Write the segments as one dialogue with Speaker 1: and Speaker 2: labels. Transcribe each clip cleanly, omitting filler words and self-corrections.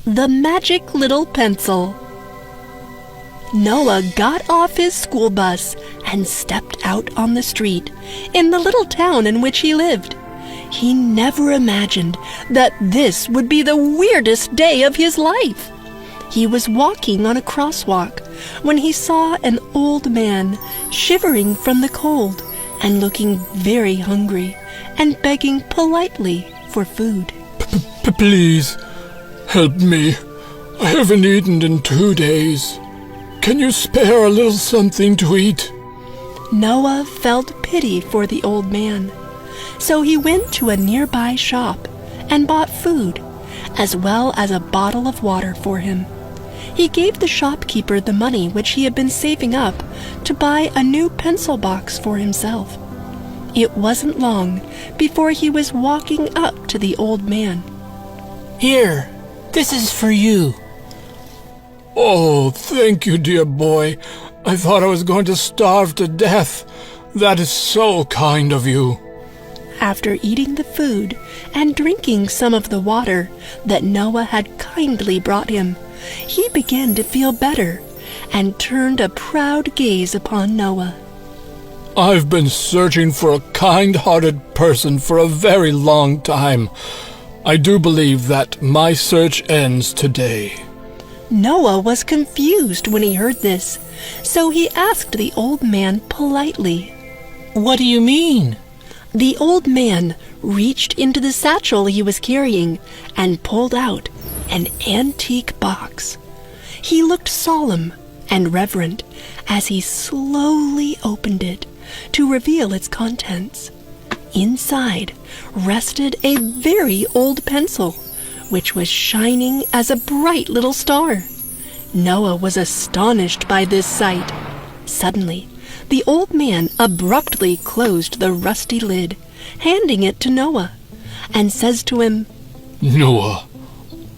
Speaker 1: The Magic Little Pencil. Noah got off his school bus and stepped out on the street in the little town in which he lived. He never imagined that this would be the weirdest day of his life. He was walking on a crosswalk when he saw an old man shivering from the cold and looking very hungry and begging politely for food.
Speaker 2: Please, help me. I haven't eaten in 2 days. Can you spare a little something to eat?
Speaker 1: Noah felt pity for the old man, so he went to a nearby shop and bought food, as well as a bottle of water for him. He gave the shopkeeper the money which he had been saving up to buy a new pencil box for himself. It wasn't long before he was walking up to the old man.
Speaker 3: Here, this is for you.
Speaker 2: Oh, thank you, dear boy. I thought I was going to starve to death. That is so kind of you.
Speaker 1: After eating the food and drinking some of the water that Noah had kindly brought him, he began to feel better and turned a proud gaze upon Noah.
Speaker 2: I've been searching for a kind-hearted person for a very long time. I do believe that my search ends today.
Speaker 1: Noah was confused when he heard this, so he asked the old man politely.
Speaker 3: What do you mean?
Speaker 1: The old man reached into the satchel he was carrying and pulled out an antique box. He looked solemn and reverent as he slowly opened it to reveal its contents. Inside rested a very old pencil, which was shining as a bright little star. Noah was astonished by this sight. Suddenly, the old man abruptly closed the rusty lid, handing it to Noah, and says to him,
Speaker 2: Noah,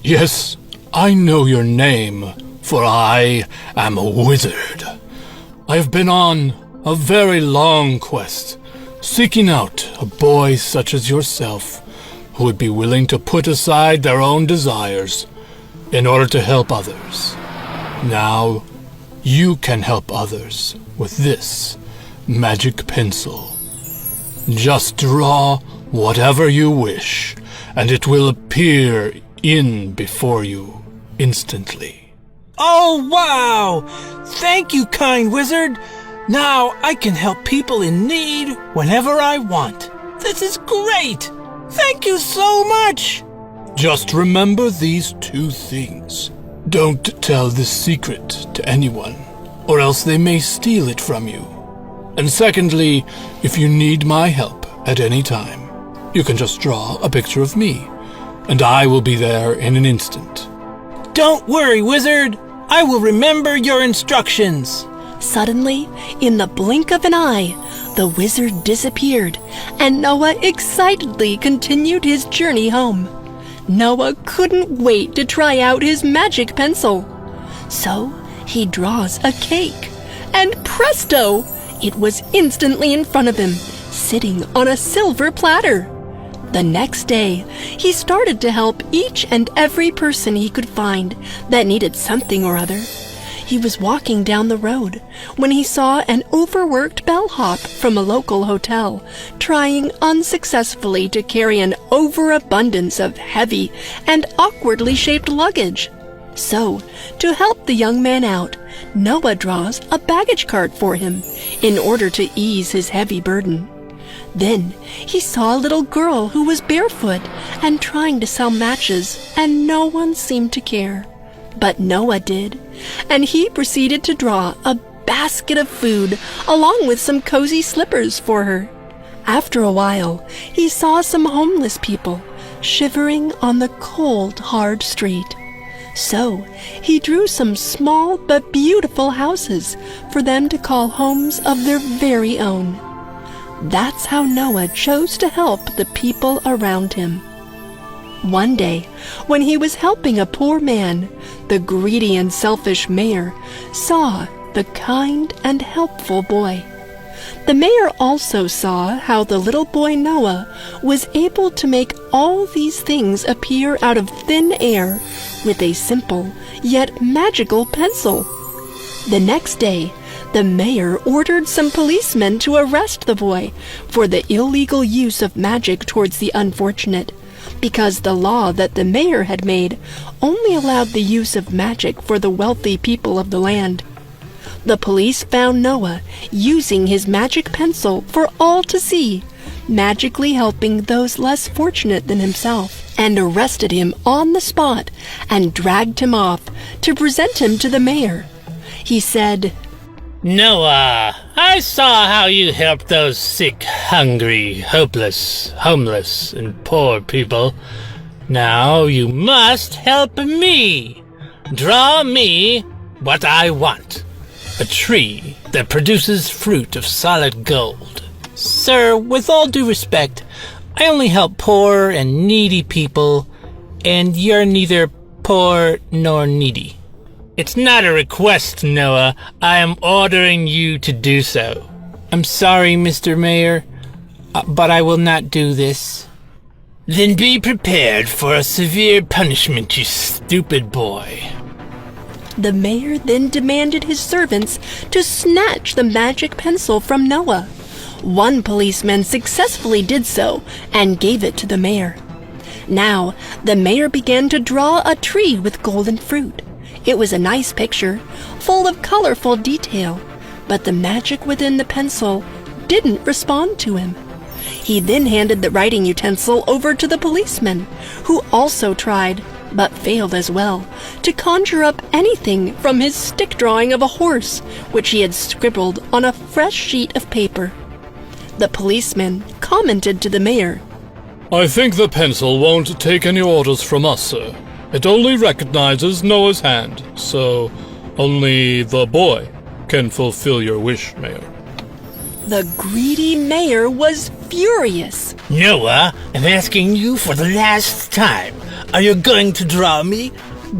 Speaker 2: yes, I know your name, for I am a wizard. I have been on a very long quest, seeking out a boy such as yourself, who would be willing to put aside their own desires in order to help others. Now, you can help others with this magic pencil. Just draw whatever you wish, and it will appear in before you instantly.
Speaker 3: Oh, wow! Thank you, kind wizard. Now I can help people in need whenever I want. This is great! Thank you so much!
Speaker 2: Just remember these 2 things. Don't tell this secret to anyone, or else they may steal it from you. And secondly, if you need my help at any time, you can just draw a picture of me, and I will be there in an instant.
Speaker 3: Don't worry, wizard. I will remember your instructions.
Speaker 1: Suddenly, in the blink of an eye, the wizard disappeared, and Noah excitedly continued his journey home. Noah couldn't wait to try out his magic pencil. So he draws a cake, and presto! It was instantly in front of him, sitting on a silver platter. The next day, he started to help each and every person he could find that needed something or other. He was walking down the road when he saw an overworked bellhop from a local hotel trying unsuccessfully to carry an overabundance of heavy and awkwardly shaped luggage. So, to help the young man out, Noah draws a baggage cart for him in order to ease his heavy burden. Then he saw a little girl who was barefoot and trying to sell matches, and no one seemed to care. But Noah did, and he proceeded to draw a basket of food along with some cozy slippers for her. After a while, he saw some homeless people shivering on the cold, hard street. So he drew some small but beautiful houses for them to call homes of their very own. That's how Noah chose to help the people around him. One day, when he was helping a poor man, the greedy and selfish mayor saw the kind and helpful boy. The mayor also saw how the little boy Noah was able to make all these things appear out of thin air with a simple yet magical pencil. The next day, the mayor ordered some policemen to arrest the boy for the illegal use of magic towards the unfortunate, because the law that the mayor had made only allowed the use of magic for the wealthy people of the land. The police found Noah using his magic pencil for all to see, magically helping those less fortunate than himself, and arrested him on the spot and dragged him off to present him to the mayor. He said,
Speaker 4: "Noah, I saw how you helped those sick, hungry, hopeless, homeless, and poor people. Now you must help me. Draw me what I want. A tree that produces fruit of solid gold."
Speaker 3: Sir, with all due respect, I only help poor and needy people, and you're neither poor nor needy.
Speaker 4: It's not a request, Noah. I am ordering you to do so.
Speaker 3: I'm sorry, Mr. Mayor, but I will not do this.
Speaker 4: Then be prepared for a severe punishment, you stupid boy.
Speaker 1: The mayor then demanded his servants to snatch the magic pencil from Noah. One policeman successfully did so and gave it to the mayor. Now, the mayor began to draw a tree with golden fruit. It was a nice picture, full of colorful detail, but the magic within the pencil didn't respond to him. He then handed the writing utensil over to the policeman, who also tried, but failed as well, to conjure up anything from his stick drawing of a horse, which he had scribbled on a fresh sheet of paper. The policeman commented to the mayor,
Speaker 2: I think the pencil won't take any orders from us, sir. It only recognizes Noah's hand, so only the boy can fulfill your wish, Mayor.
Speaker 1: The greedy mayor was furious.
Speaker 4: Noah, I'm asking you for the last time. Are you going to draw me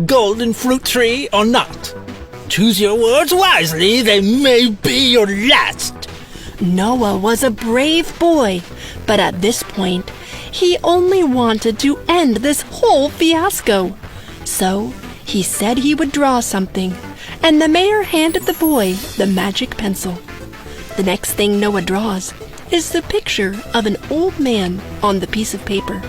Speaker 4: golden fruit tree or not? Choose your words wisely, they may be your last.
Speaker 1: Noah was a brave boy, but at this point, he only wanted to end this whole fiasco. So he said he would draw something, and the mayor handed the boy the magic pencil. The next thing Noah draws is the picture of an old man on the piece of paper.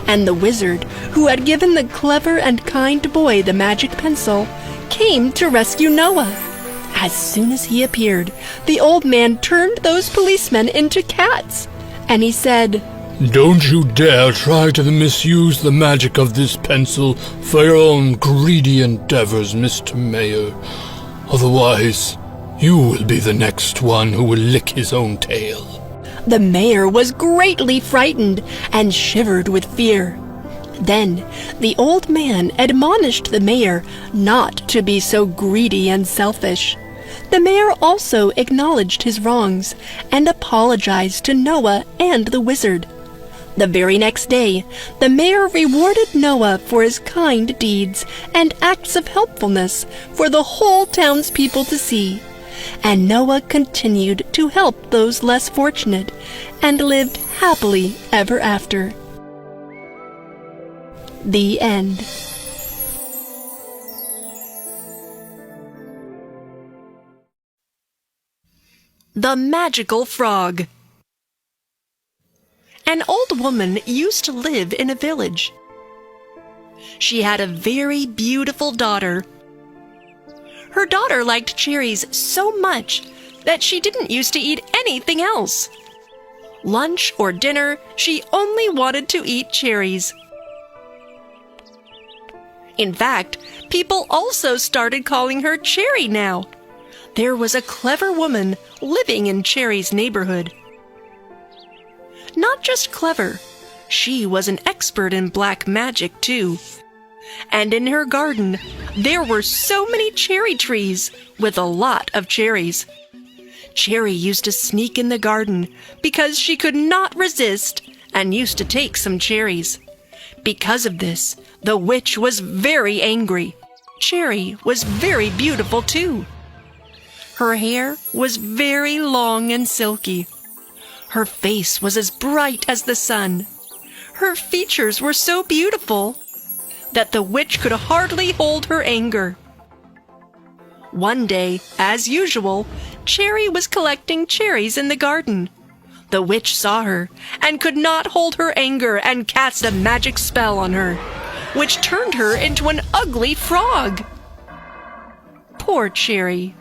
Speaker 1: And the wizard, who had given the clever and kind boy the magic pencil, came to rescue Noah. As soon as he appeared, the old man turned those policemen into cats, and he said,
Speaker 2: Don't you dare try to misuse the magic of this pencil for your own greedy endeavors, Mr. Mayor. Otherwise, you will be the next one who will lick his own tail.
Speaker 1: The mayor was greatly frightened and shivered with fear. Then the old man admonished the mayor not to be so greedy and selfish. The mayor also acknowledged his wrongs and apologized to Noah and the wizard. The very next day, the mayor rewarded Noah for his kind deeds and acts of helpfulness for the whole townspeople to see. And Noah continued to help those less fortunate and lived happily ever after. The end. The Magical Frog. An old woman used to live in a village. She had a very beautiful daughter. Her daughter liked cherries so much that she didn't used to eat anything else. Lunch or dinner, she only wanted to eat cherries. In fact, people also started calling her Cherry now. There was a clever woman living in Cherry's neighborhood. Not just clever, she was an expert in black magic too. And in her garden, there were so many cherry trees with a lot of cherries. Cherry used to sneak in the garden because she could not resist and used to take some cherries. Because of this, the witch was very angry. Cherry was very beautiful too. Her hair was very long and silky. Her face was as bright as the sun. Her features were so beautiful that the witch could hardly hold her anger. One day, as usual, Cherry was collecting cherries in the garden. The witch saw her and could not hold her anger and cast a magic spell on her, which turned her into an ugly frog. Poor Cherry.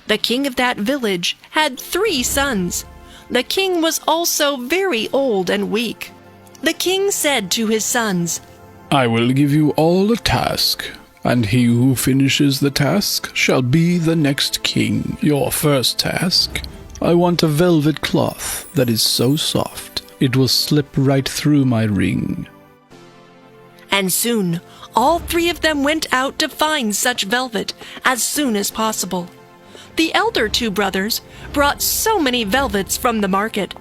Speaker 1: The king of that village had 3 sons. The king was also very old and weak. The king said to his sons,
Speaker 2: I will give you all a task, and he who finishes the task shall be the next king. Your first task, I want a velvet cloth that is so soft it will slip right through my ring.
Speaker 1: And soon all 3 of them went out to find such velvet as soon as possible. The elder 2 brothers brought so many velvets from the market,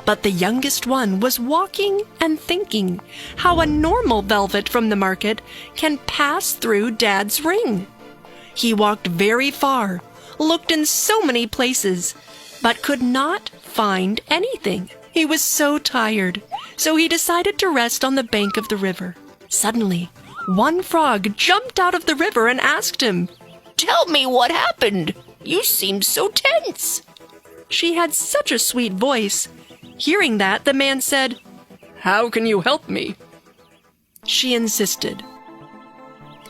Speaker 1: but the youngest one was walking and thinking how a normal velvet from the market can pass through Dad's ring. He walked very far, looked in so many places, but could not find anything. He was so tired, so he decided to rest on the bank of the river. Suddenly, one frog jumped out of the river and asked him, "Tell me what happened. You seemed so tense." She had such a sweet voice. Hearing that, the man said, "How can you help me?" She insisted,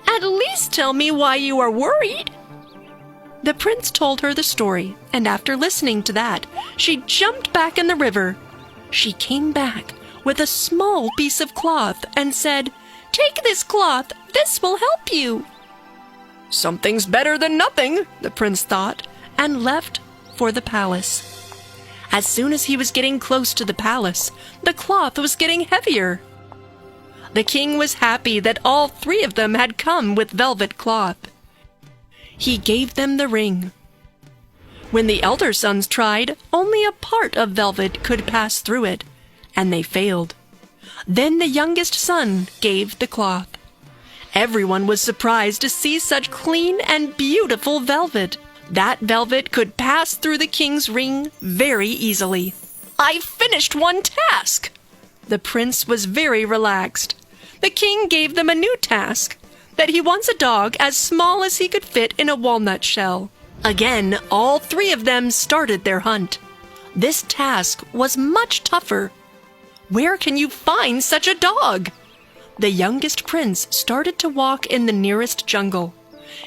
Speaker 1: "At least tell me why you are worried." The prince told her the story, and after listening to that, she jumped back in the river. She came back with a small piece of cloth and said, "Take this cloth, this will help you." "Something's better than nothing," the prince thought, and left for the palace. As soon as he was getting close to the palace, the cloth was getting heavier. The king was happy that all 3 of them had come with velvet cloth. He gave them the ring. When the elder sons tried, only a part of velvet could pass through it, and they failed. Then the youngest son gave the cloth. Everyone was surprised to see such clean and beautiful velvet. That velvet could pass through the king's ring very easily. "I finished one task." The prince was very relaxed. The king gave them a new task, that he wants a dog as small as he could fit in a walnut shell. Again, all 3 of them started their hunt. This task was much tougher. Where can you find such a dog? The youngest prince started to walk in the nearest jungle.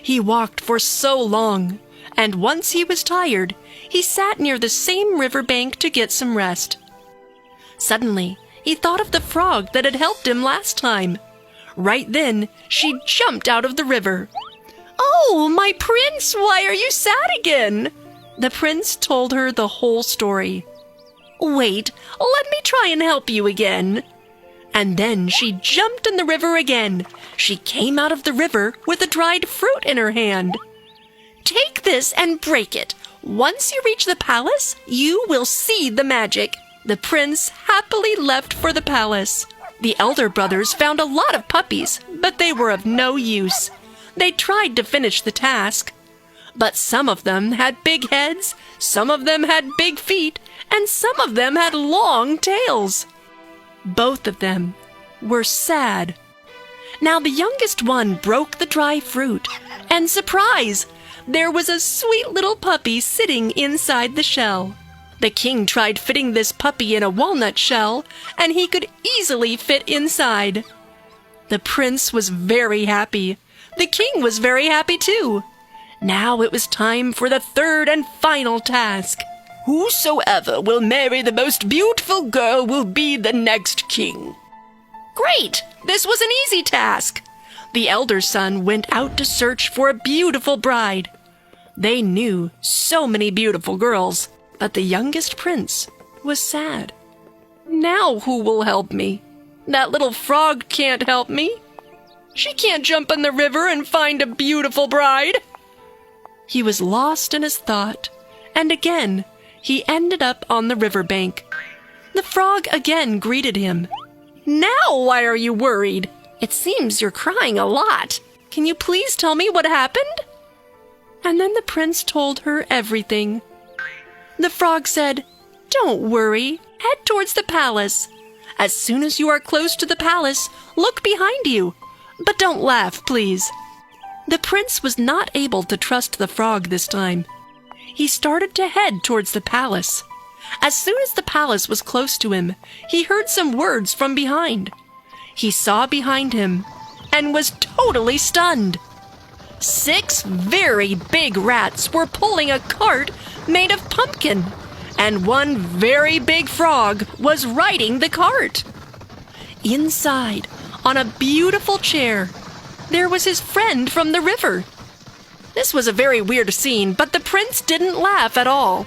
Speaker 1: He walked for so long, and once he was tired, he sat near the same riverbank to get some rest. Suddenly, he thought of the frog that had helped him last time. Right then, she jumped out of the river. "Oh, my prince, why are you sad again?" The prince told her the whole story. "Wait, let me try and help you again." And then she jumped in the river again. She came out of the river with a dried fruit in her hand. "Take this and break it. Once you reach the palace, you will see the magic." The prince happily left for the palace. The elder brothers found a lot of puppies, but they were of no use. They tried to finish the task, but some of them had big heads, some of them had big feet, and some of them had long tails. Both of them were sad. Now the youngest one broke the dry fruit, and surprise! There was a sweet little puppy sitting inside the shell. The king tried fitting this puppy in a walnut shell, and he could easily fit inside. The prince was very happy. The king was very happy too. Now it was time for the 3rd and final task. "Whosoever will marry the most beautiful girl will be the next king." Great! This was an easy task. The elder son went out to search for a beautiful bride. They knew so many beautiful girls, but the youngest prince was sad. "Now who will help me? That little frog can't help me. She can't jump in the river and find a beautiful bride." He was lost in his thought, and again he ended up on the riverbank. The frog again greeted him. "Now why are you worried? It seems you're crying a lot. Can you please tell me what happened?" And then the prince told her everything. The frog said, "Don't worry, head towards the palace. As soon as you are close to the palace, look behind you. But don't laugh, please." The prince was not able to trust the frog this time. He started to head towards the palace. As soon as the palace was close to him, he heard some words from behind. He saw behind him and was totally stunned. 6 very big rats were pulling a cart made of pumpkin, and one very big frog was riding the cart. Inside, on a beautiful chair, there was his friend from the river. This was a very weird scene, but the prince didn't laugh at all.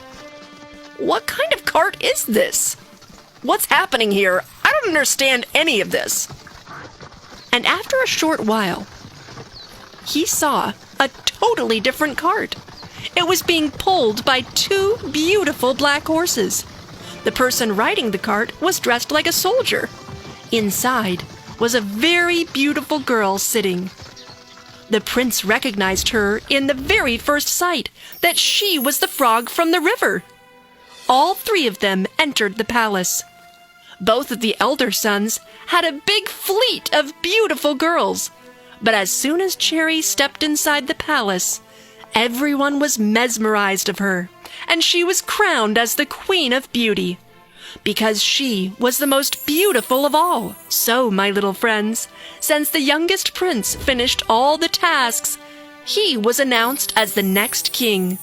Speaker 1: What kind of cart is this? What's happening here? I don't understand any of this. And after a short while, he saw a totally different cart. It was being pulled by 2 beautiful black horses. The person riding the cart was dressed like a soldier. Inside was a very beautiful girl sitting. The prince recognized her in the very first sight, that she was the frog from the river. All 3 of them entered the palace. Both of the elder sons had a big fleet of beautiful girls. But as soon as Cherry stepped inside the palace, everyone was mesmerized of her, and she was crowned as the Queen of Beauty, because she was the most beautiful of all. So, my little friends, since the youngest prince finished all the tasks, he was announced as the next king.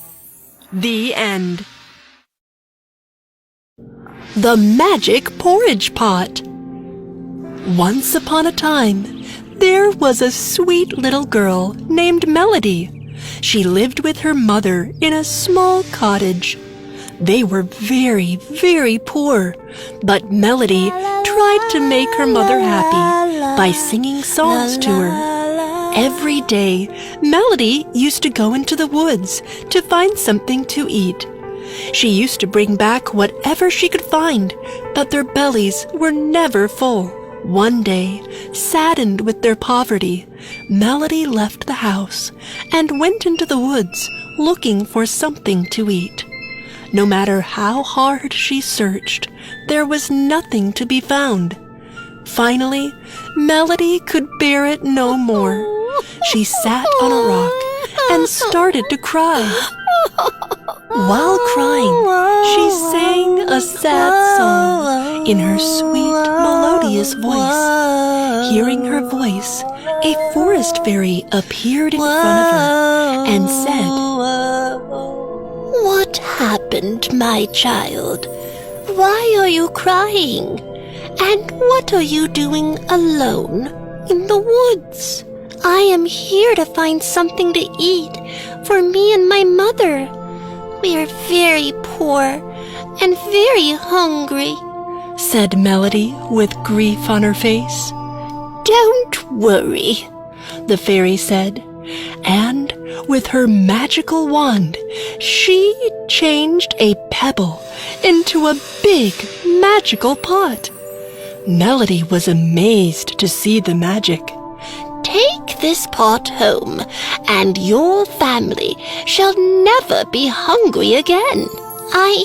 Speaker 1: The end. The Magic Porridge Pot. Once upon a time, there was a sweet little girl named Melody. She lived with her mother in a small cottage. They were very, very poor, but Melody tried to make her mother happy by singing songs to her. Every day, Melody used to go into the woods to find something to eat. She used to bring back whatever she could find, but their bellies were never full. One day, saddened with their poverty, Melody left the house and went into the woods looking for something to eat. No matter how hard she searched, there was nothing to be found. Finally, Melody could bear it no more. She sat on a rock and started to cry. While crying, she sang a sad song in her sweet, melodious voice. Hearing her voice, a forest fairy appeared in front of her and said, "What happened, my child? Why are you crying? And what are you doing alone in the woods? I am here to find something to eat for me and my mother. We are very poor and very hungry," said Melody with grief on her face. "Don't worry," the fairy said, and with her magical wand, she changed a pebble into a big magical pot. Melody was amazed to see the magic. "Take this pot home, and your family shall never be hungry again." "I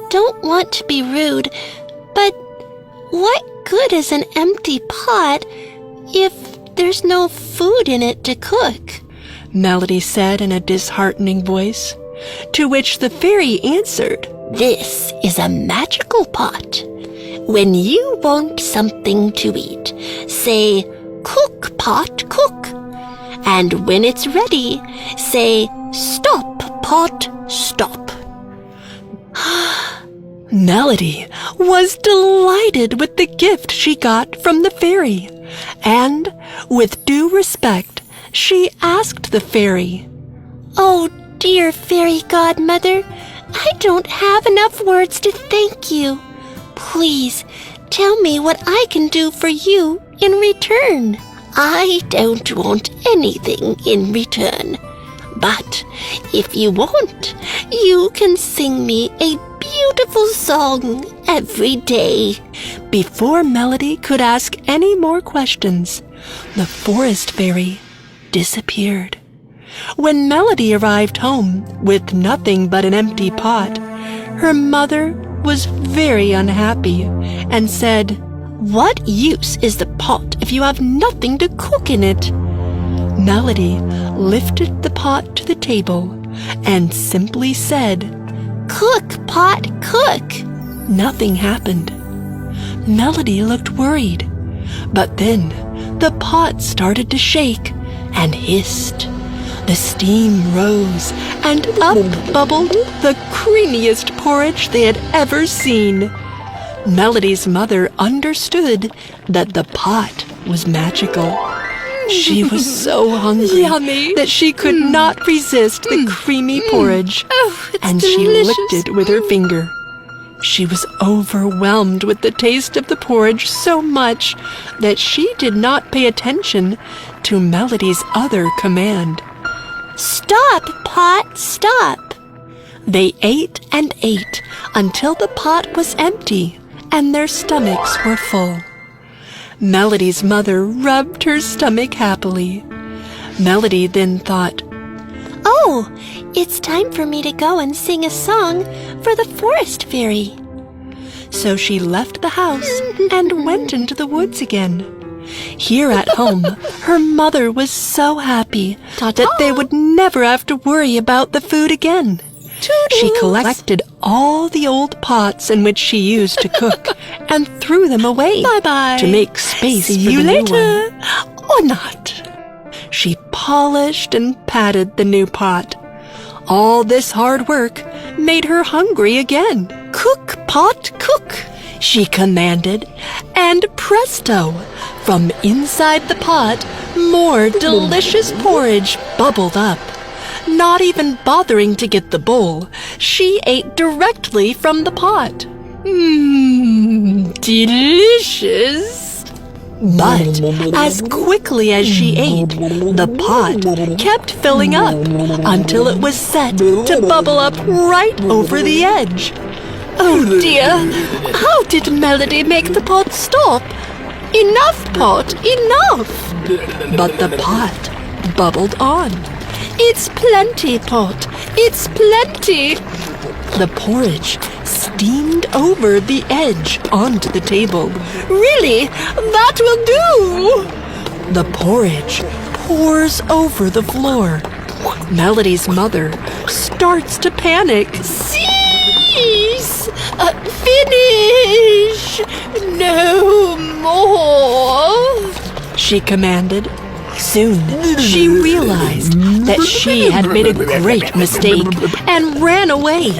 Speaker 1: don't want to be rude, but what good is an empty pot if there's no food in it to cook?" Melody said in a disheartening voice, to which the fairy answered, "This is a magical pot. When you want something to eat, say, 'Cook, pot, cook.' And when it's ready, say, 'Stop, pot, stop.'" Melody was delighted with the gift she got from the fairy, and, with due respect, she asked the fairy, "Oh, dear fairy godmother, I don't have enough words to thank you. Please tell me what I can do for you in return." "I don't want anything in return, but if you want, you can sing me a beautiful song every day." Before Melody could ask any more questions, the forest fairy disappeared. When Melody arrived home with nothing but an empty pot, her mother was very unhappy and said, "What use is the pot if you have nothing to cook in it?" Melody lifted the pot to the table and simply said, "Cook, pot, cook!" Nothing happened. Melody looked worried, but then the pot started to shake and hissed. The steam rose, and up bubbled the creamiest porridge they had ever seen. Melody's mother understood that the pot was magical. She was so hungry
Speaker 5: Yummy.
Speaker 1: that she could not resist the creamy porridge,
Speaker 5: It's
Speaker 1: and
Speaker 5: delicious.
Speaker 1: she licked it with her finger. She was overwhelmed with the taste of the porridge so much that she did not pay attention to Melody's other command. "Stop, pot, stop!" They ate and ate until the pot was empty and their stomachs were full. Melody's mother rubbed her stomach happily. Melody then thought, "Oh, it's time for me to go and sing a song for the forest fairy." So she left the house and went into the woods again. Here at home, her mother was so happy that they would never have to worry about the food again. She collected all the old pots in which she used to cook and threw them away
Speaker 5: Bye-bye.
Speaker 1: to make space
Speaker 5: See
Speaker 1: for
Speaker 5: you
Speaker 1: the new
Speaker 5: later.
Speaker 1: one. Or not. She polished and patted the new pot. All this hard work made her hungry again. "Cook, pot, cook," she commanded, and presto! From inside the pot, more delicious porridge bubbled up. Not even bothering to get the bowl, she ate directly from the pot. Delicious! But as quickly as she ate, the pot kept filling up until it was set to bubble up right over the edge. Oh dear, how did Melody make the pot stop? Enough, pot, enough! But the pot bubbled on. "It's plenty, pot, it's plenty!" The porridge steamed over the edge onto the table. "Really? That will do!" The porridge pours over the floor. Melody's mother starts to panic. "Cease! Finish! No more!" she commanded. Soon, she realized that she had made a great mistake and ran away.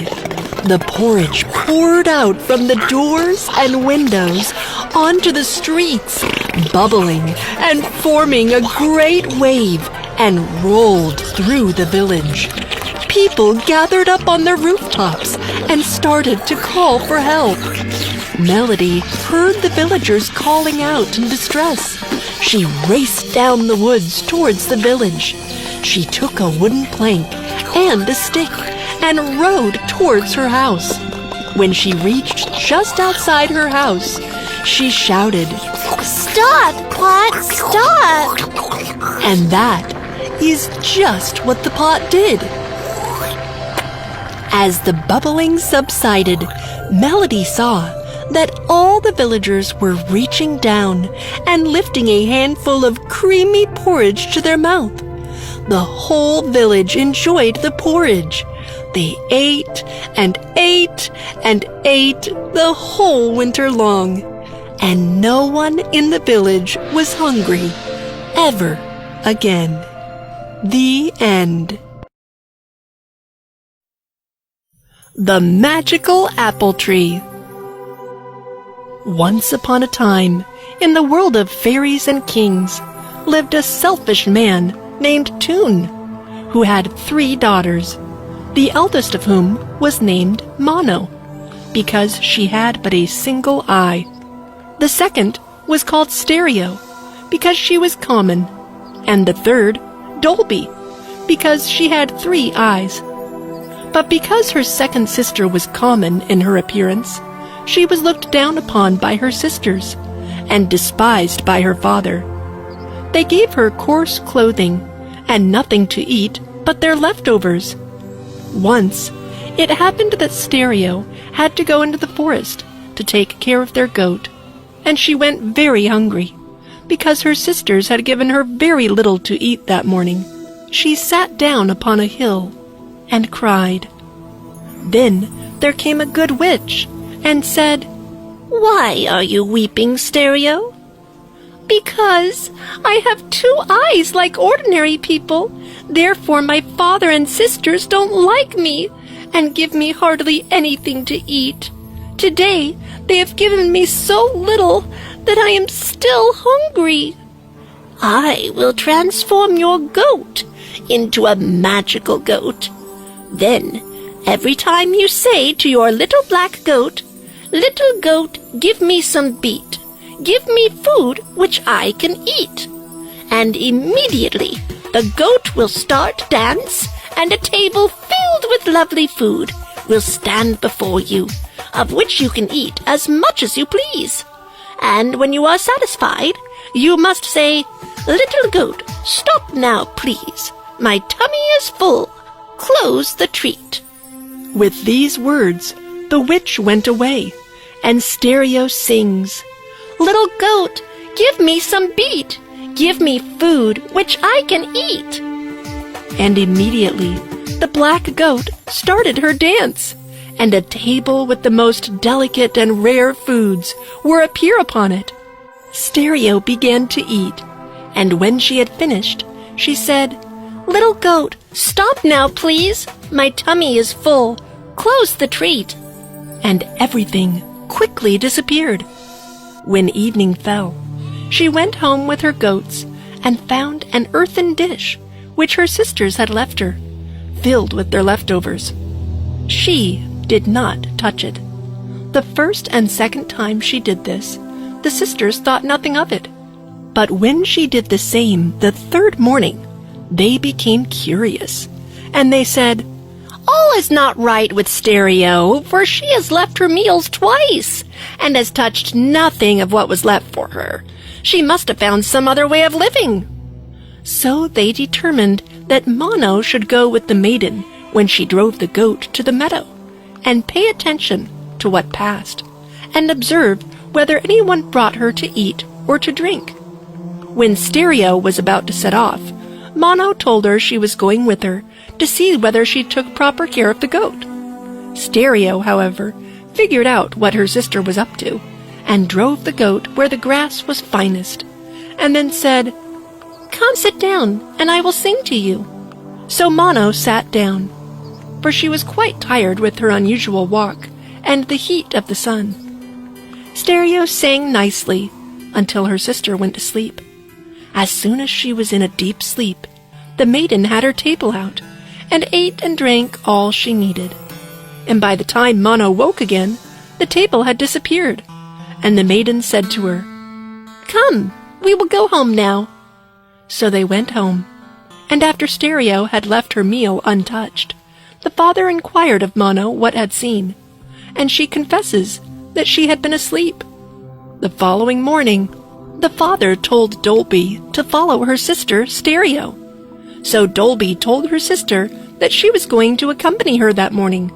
Speaker 1: The porridge poured out from the doors and windows onto the streets, bubbling and forming a great wave, and rolled through the village. People gathered up on their rooftops and started to call for help. Melody heard the villagers calling out in distress. She raced down the woods towards the village. She took a wooden plank and a stick and rode towards her house. When she reached just outside her house, she shouted, "Stop, pot, stop!" And that is just what the pot did. As the bubbling subsided, Melody saw that all the villagers were reaching down and lifting a handful of creamy porridge to their mouth. The whole village enjoyed the porridge. They ate and ate and ate the whole winter long, and no one in the village was hungry ever again. The end. The Magical Apple Tree. Once upon a time, in the world of fairies and kings, lived a selfish man named Toon, who had 3 daughters, the eldest of whom was named Mono, because she had but a single eye. The second was called Stereo, because she was common, and the third, Dolby, because she had 3 eyes. But because her second sister was common in her appearance, she was looked down upon by her sisters and despised by her father. They gave her coarse clothing and nothing to eat but their leftovers. Once, it happened that Stereo had to go into the forest to take care of their goat, and she went very hungry, because her sisters had given her very little to eat that morning. She sat down upon a hill and cried. Then there came a good witch and said, "Why are you weeping, Stereo?" "Because I have 2 eyes like ordinary people. Therefore my father and sisters don't like me and give me hardly anything to eat. Today they have given me so little that I am still hungry. I will transform your goat into a magical goat. Then, every time you say to your little black goat, 'Little goat, give me some beet. Give me food which I can eat,' and immediately the goat will start to dance, and a table filled with lovely food will stand before you, of which you can eat as much as you please. And when you are satisfied, you must say, 'Little goat, stop now, please. My tummy is full. Close the treat.'" With these words, the witch went away, and Stereo sings, "Little goat, give me some beet. Give me food which I can eat." And immediately the black goat started her dance, and a table with the most delicate and rare foods were appear upon it. Stereo began to eat, and when she had finished, she said, "Little goat, stop now, please. My tummy is full. Close the treat." And everything quickly disappeared. When evening fell, she went home with her goats and found an earthen dish which her sisters had left her, filled with their leftovers. She did not touch it. The first and second time she did this, the sisters thought nothing of it. But when she did the same the third morning, they became curious, and they said, "All is not right with Stereo, for she has left her meals twice, and has touched nothing of what was left for her. She must have found some other way of living." So they determined that Mono should go with the maiden when she drove the goat to the meadow, and pay attention to what passed, and observe whether anyone brought her to eat or to drink. When Stereo was about to set off, Mono told her she was going with her to see whether she took proper care of the goat. Stereo, however, figured out what her sister was up to, and drove the goat where the grass was finest, and then said, "Come sit down, and I will sing to you." So Mono sat down, for she was quite tired with her unusual walk and the heat of the sun. Stereo sang nicely until her sister went to sleep. As soon as she was in a deep sleep, the maiden had her table out, and ate and drank all she needed. And by the time Mono woke again, the table had disappeared, and the maiden said to her, "Come, we will go home now." So they went home, and after Stereo had left her meal untouched, the father inquired of Mono what had seen, and she confesses that she had been asleep. The following morning, the father told Dolby to follow her sister Stereo. So Dolby told her sister that she was going to accompany her that morning,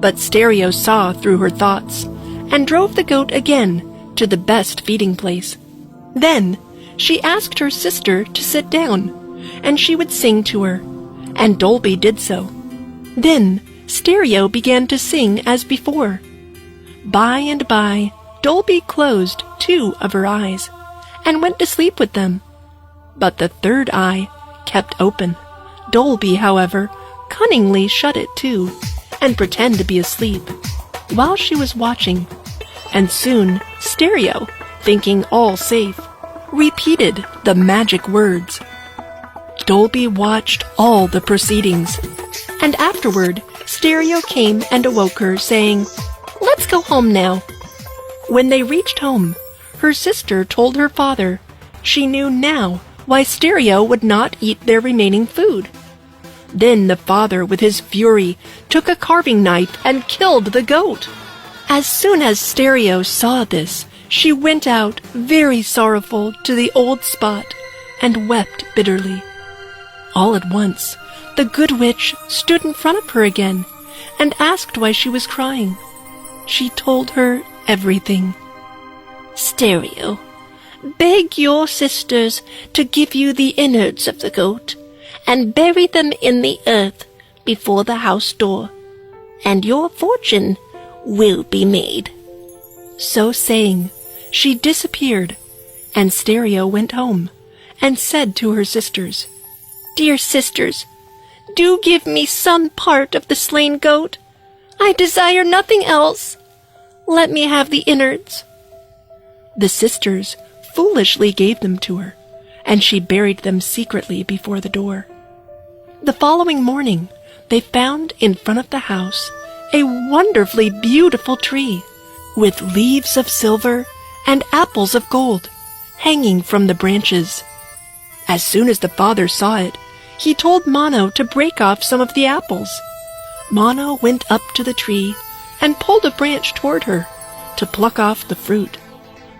Speaker 1: but Stereo saw through her thoughts, and drove the goat again to the best feeding place. Then she asked her sister to sit down, and she would sing to her, and Dolby did so. Then Stereo began to sing as before. By and by, Dolby closed 2 of her eyes, and went to sleep with them. But the third eye kept open. Dolby, however, cunningly shut it too, and pretended to be asleep, while she was watching. And soon Stereo, thinking all safe, repeated the magic words. Dolby watched all the proceedings, and afterward Stereo came and awoke her, saying, "Let's go home now." When they reached home, her sister told her father she knew now why Stereo would not eat their remaining food. Then the father, with his fury, took a carving knife and killed the goat. As soon as Stereo saw this, she went out, very sorrowful, to the old spot, and wept bitterly. All at once, the good witch stood in front of her again and asked why she was crying. She told her everything. "Stereo, beg your sisters to give you the innards of the goat and bury them in the earth before the house door, and your fortune will be made." So saying, she disappeared, and Stereo went home and said to her sisters, "Dear sisters, do give me some part of the slain goat. I desire nothing else. Let me have the innards." The sisters foolishly gave them to her, and she buried them secretly before the door. The following morning, they found in front of the house a wonderfully beautiful tree, with leaves of silver and apples of gold hanging from the branches. As soon as the father saw it, he told Mono to break off some of the apples. Mono went up to the tree and pulled a branch toward her to pluck off the fruit.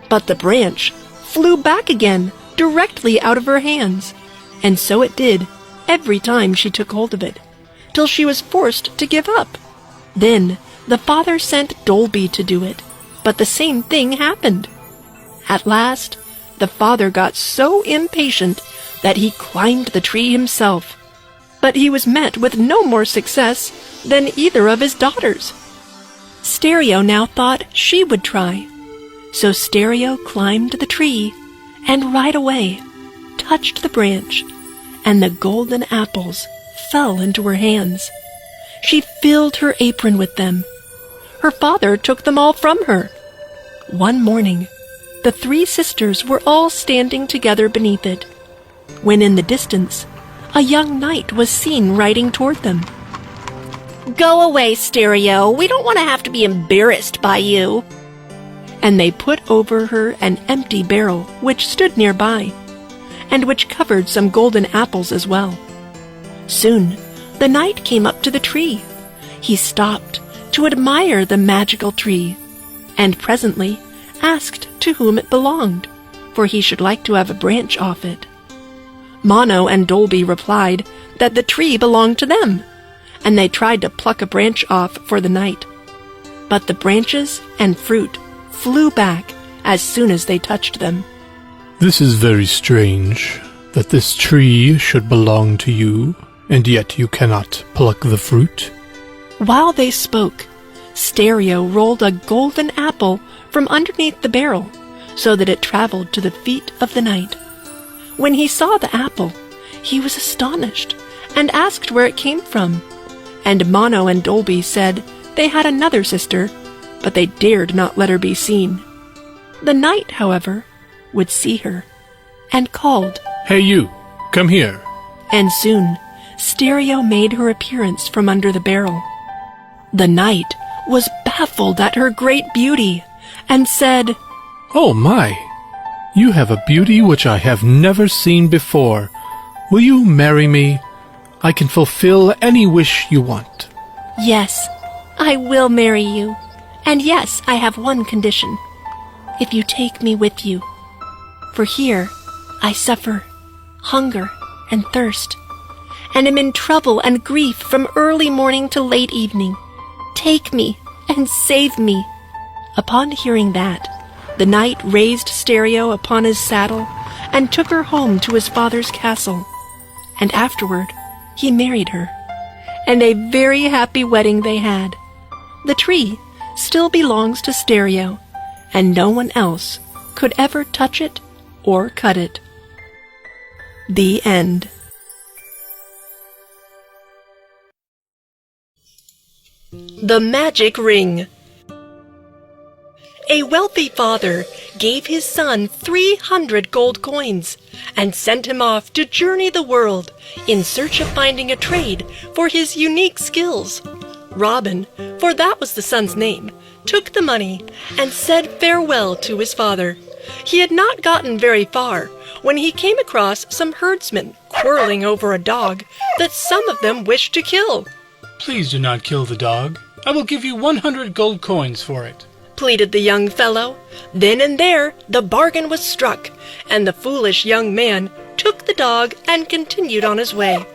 Speaker 1: But the branch flew back again directly out of her hands, and so it did every time she took hold of it, till she was forced to give up. Then the father sent Dolby to do it, but the same thing happened. At last, the father got so impatient that he climbed the tree himself, but he was met with no more success than either of his daughters. Stereo now thought she would try, so Stereo climbed the tree and right away touched the branch, and the golden apples fell into her hands. She filled her apron with them. Her father took them all from her. One morning, the three sisters were all standing together beneath it, when in the distance a young knight was seen riding toward them. "Go away, Stereo. We don't want to have to be embarrassed by you." And they put over her an empty barrel which stood nearby, and which covered some golden apples as well. Soon the knight came up to the tree. He stopped to admire the magical tree, and presently asked to whom it belonged, for he should like to have a branch off it. Mono and Dolby replied that the tree belonged to them, and they tried to pluck a branch off for the knight. But the branches and fruit flew back as soon as they touched them.
Speaker 2: This is very strange, that this tree should belong to you, and yet you cannot pluck the fruit.
Speaker 1: While they spoke, Stereo rolled a golden apple from underneath the barrel, so that it traveled to the feet of the knight. When he saw the apple, he was astonished, and asked where it came from. And Mono and Dolby said they had another sister, but they dared not let her be seen. The knight, however, would see her, and called,
Speaker 2: "Hey you, come here."
Speaker 1: and soon Stereo made her appearance from under the barrel. The knight was baffled at her great beauty, and said,
Speaker 2: "Oh my, you have a beauty which I have never seen before. Will you marry me? I can fulfill any wish you want."
Speaker 1: "Yes, I will marry you. And yes, I have one condition. If you take me with you. For here I suffer hunger and thirst, and am in trouble and grief from early morning to late evening. Take me and save me." Upon hearing that, the knight raised Stereo upon his saddle and took her home to his father's castle, and afterward he married her, and a very happy wedding they had. The tree still belongs to Stereo, and no one else could ever touch it or cut it. The end. The Magic Ring. A wealthy father gave his son 300 gold coins and sent him off to journey the world in search of finding a trade for his unique skills. Robin, for that was the son's name, took the money and said farewell to his father. He had not gotten very far when he came across some herdsmen quarreling over a dog that some of them wished to kill.
Speaker 5: "Please do not kill the dog. I will give you 100 gold coins for it,"
Speaker 1: pleaded the young fellow. Then and there the bargain was struck, and the foolish young man took the dog and continued on his way.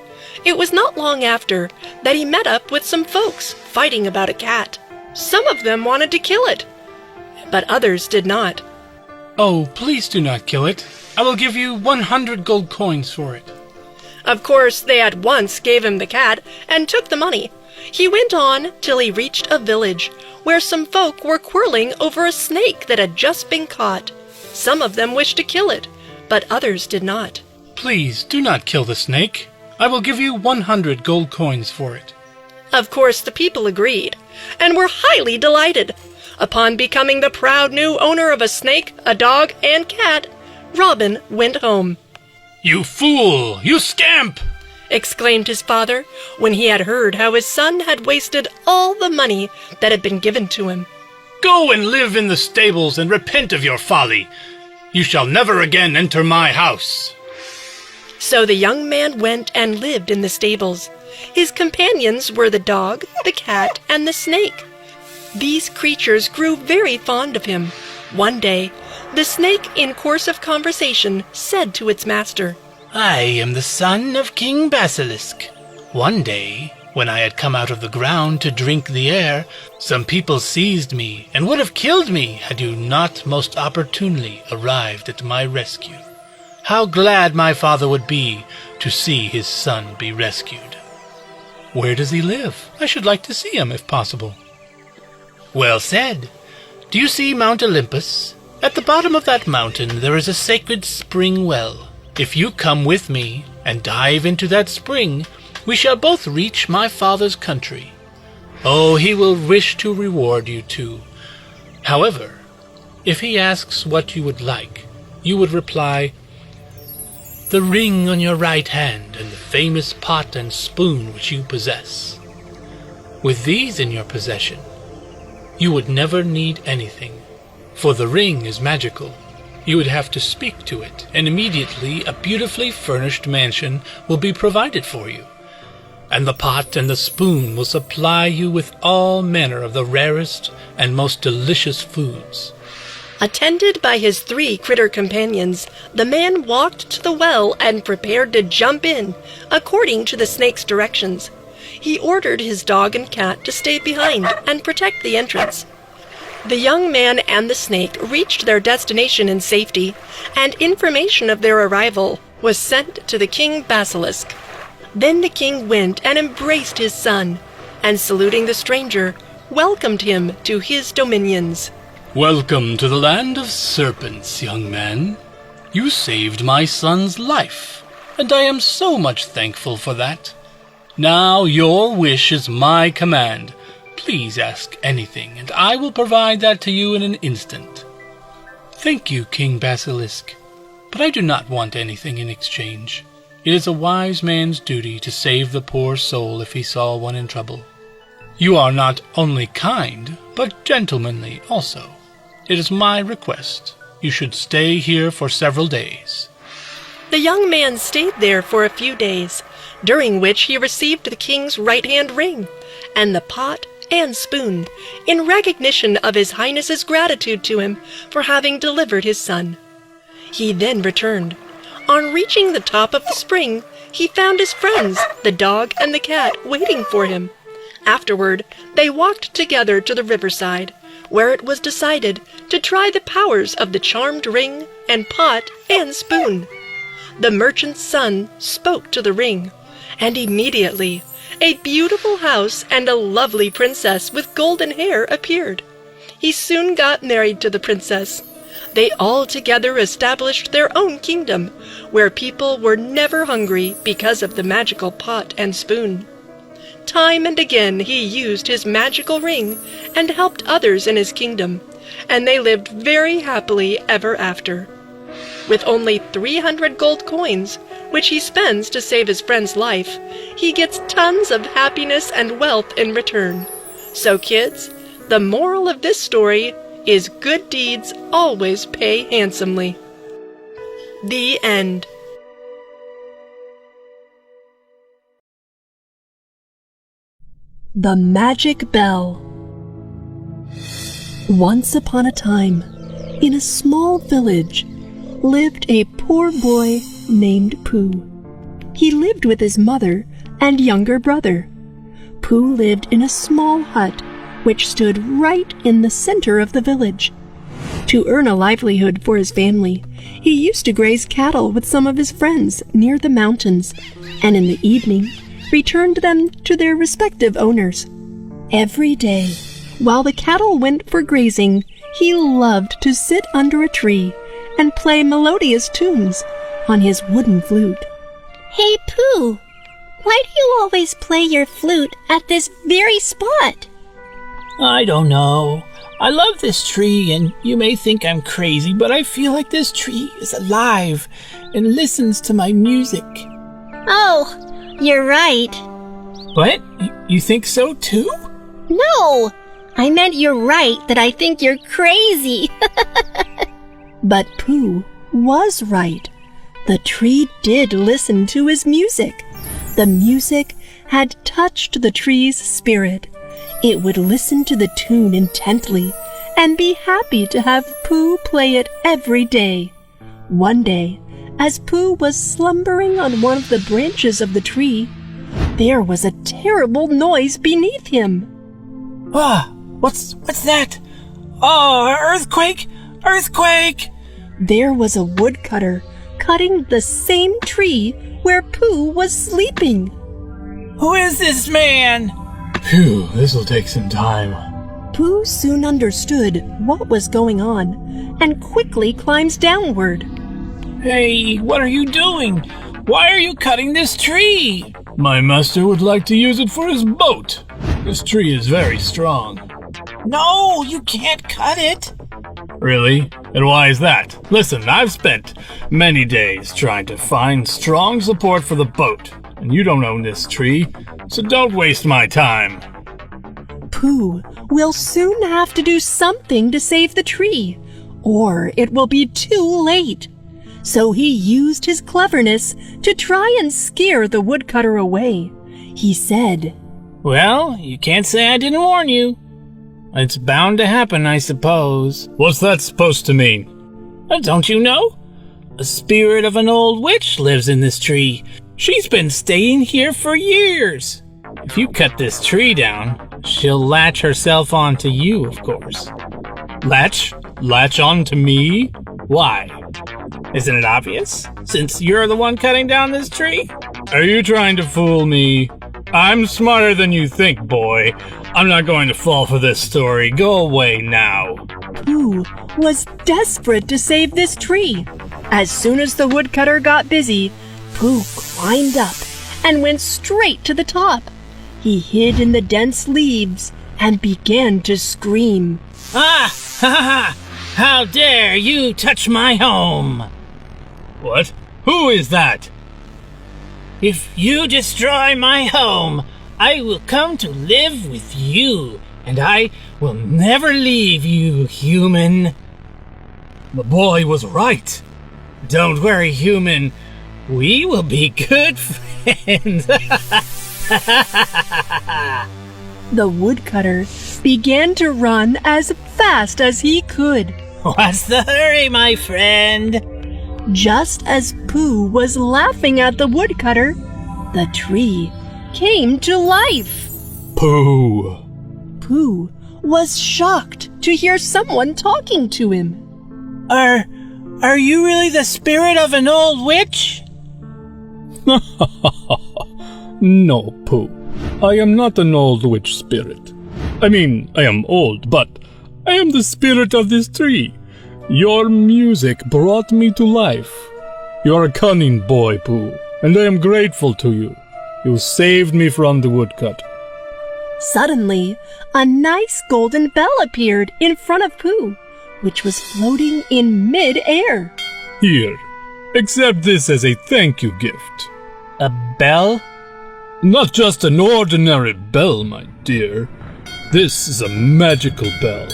Speaker 1: It was not long after that he met up with some folks fighting about a cat. Some of them wanted to kill it, but others did not.
Speaker 5: Oh, please do not kill it. I will give you 100 gold coins for it.
Speaker 1: Of course, they at once gave him the cat and took the money. He went on till he reached a village where some folk were quarreling over a snake that had just been caught. Some of them wished to kill it, but others did not.
Speaker 5: Please do not kill the snake. I will give you 100 gold coins for it.
Speaker 1: Of course, the people agreed, and were highly delighted. Upon becoming the proud new owner of a snake, a dog, and cat, Robin went home.
Speaker 5: You fool! You scamp!
Speaker 1: Exclaimed his father when he had heard how his son had wasted all the money that had been given to him.
Speaker 5: Go and live in the stables and repent of your folly. You shall never again enter my house.
Speaker 1: So the young man went and lived in the stables. His companions were the dog, the cat, and the snake. These creatures grew very fond of him. One day, the snake, in course of conversation, said to its master,
Speaker 5: I am the son of King Basilisk. One day, when I had come out of the ground to drink the air, some people seized me and would have killed me had you not most opportunely arrived at my rescue. How glad my father would be to see his son be rescued. Where does he live? I should like to see him, if possible. Well said. Do you see Mount Olympus? At the bottom of that mountain there is a sacred spring well. If you come with me and dive into that spring, we shall both reach my father's country. Oh, he will wish to reward you too. However, if he asks what you would like, you would reply, the ring on your right hand and the famous pot and spoon which you possess. With these in your possession, you would never need anything, for the ring is magical. You would have to speak to it, and immediately a beautifully furnished mansion will be provided for you. And the pot and the spoon will supply you with all manner of the rarest and most delicious foods.
Speaker 1: Attended by his 3 critter companions, the man walked to the well and prepared to jump in, according to the snake's directions. He ordered his dog and cat to stay behind and protect the entrance. The young man and the snake reached their destination in safety, and information of their arrival was sent to the King Basilisk. Then the king went and embraced his son, and saluting the stranger, welcomed him to his dominions.
Speaker 5: Welcome to the land of serpents, young man. You saved my son's life, and I am so much thankful for that. Now your wish is my command. Please ask anything, and I will provide that to you in an instant. Thank you, King Basilisk, but I do not want anything in exchange. It is a wise man's duty to save the poor soul if he saw one in trouble. You are not only kind, but gentlemanly also. It is my request. You should stay here for several days.
Speaker 1: The young man stayed there for a few days, during which he received the king's right-hand ring, and the pot and spoon, in recognition of his highness's gratitude to him for having delivered his son. He then returned. On reaching the top of the spring, he found his friends, the dog and the cat, waiting for him. Afterward, they walked together to the riverside, where it was decided to try the powers of the charmed ring and pot and spoon. The merchant's son spoke to the ring, and immediately a beautiful house and a lovely princess with golden hair appeared. He soon got married to the princess. They all together established their own kingdom, where people were never hungry because of the magical pot and spoon. Time and again he used his magical ring and helped others in his kingdom, and they lived very happily ever after. With only 300 gold coins, which he spends to save his friend's life, he gets tons of happiness and wealth in return. So kids, the moral of this story is good deeds always pay handsomely. The end. The Magic Bell. Once upon a time, in a small village, lived a poor boy named Pooh. He lived with his mother and younger brother. Pooh lived in a small hut which stood right in the center of the village. To earn a livelihood for his family, he used to graze cattle with some of his friends near the mountains, and in the evening returned them to their respective owners. Every day, while the cattle went for grazing, he loved to sit under a tree and play melodious tunes on his wooden flute.
Speaker 6: Hey, Pooh, why do you always play your flute at this very spot?
Speaker 3: I don't know. I love this tree, and you may think I'm crazy, but I feel like this tree is alive and listens to my music.
Speaker 6: Oh, you're right.
Speaker 3: What? You think so too?
Speaker 6: No, I meant you're right that I think you're crazy.
Speaker 1: But Pooh was right. The tree did listen to his music. The music had touched the tree's spirit. It would listen to the tune intently and be happy to have Pooh play it every day. One day, as Pooh was slumbering on one of the branches of the tree, there was a terrible noise beneath him.
Speaker 3: Ah, what's that? Oh, earthquake! Earthquake!
Speaker 1: There was a woodcutter cutting the same tree where Pooh was sleeping.
Speaker 3: Who is this man?
Speaker 2: Phew, this'll take some time.
Speaker 1: Pooh soon understood what was going on and quickly climbs downward.
Speaker 3: Hey, what are you doing? Why are you cutting this tree?
Speaker 2: My master would like to use it for his boat. This tree is very strong.
Speaker 3: No, you can't cut it.
Speaker 2: Really? And why is that? Listen, I've spent many days trying to find strong support for the boat, and you don't own this tree, so don't waste my time.
Speaker 1: Pooh will soon have to do something to save the tree, or it will be too late. So he used his cleverness to try and scare the woodcutter away. He said,
Speaker 3: Well, you can't say I didn't warn you. It's bound to happen, I suppose.
Speaker 2: What's that supposed to mean?
Speaker 3: Don't you know? A spirit of an old witch lives in this tree. She's been staying here for years. If you cut this tree down, she'll latch herself onto you, of course.
Speaker 2: Latch? Latch on to me?
Speaker 3: Why? Isn't it obvious? Since you're the one cutting down this tree?
Speaker 2: Are you trying to fool me? I'm smarter than you think, boy. I'm not going to fall for this story. Go away now.
Speaker 1: Pooh was desperate to save this tree. As soon as the woodcutter got busy, Pooh climbed up and went straight to the top. He hid in the dense leaves and began to scream.
Speaker 3: Ah! Ha ha! How dare you touch my home!
Speaker 2: What? Who is that?
Speaker 3: If you destroy my home, I will come to live with you, and I will never leave you, human.
Speaker 2: The boy was right.
Speaker 3: Don't worry, human. We will be good friends.
Speaker 1: The woodcutter began to run as fast as he could.
Speaker 3: What's the hurry, my friend?
Speaker 1: Just as Pooh was laughing at the woodcutter, the tree came to life.
Speaker 2: Pooh.
Speaker 1: Pooh was shocked to hear someone talking to him.
Speaker 3: Are you really the spirit of an old witch?
Speaker 2: No, Pooh. I am not an old witch spirit. I mean, I am old, but I am the spirit of this tree. Your music brought me to life. You are a cunning boy, Pooh, and I am grateful to you. You saved me from the woodcutter.
Speaker 1: Suddenly, a nice golden bell appeared in front of Pooh, which was floating in mid-air.
Speaker 2: Here, accept this as a thank you gift.
Speaker 3: A bell?
Speaker 2: Not just an ordinary bell, my dear. This is a magical bell.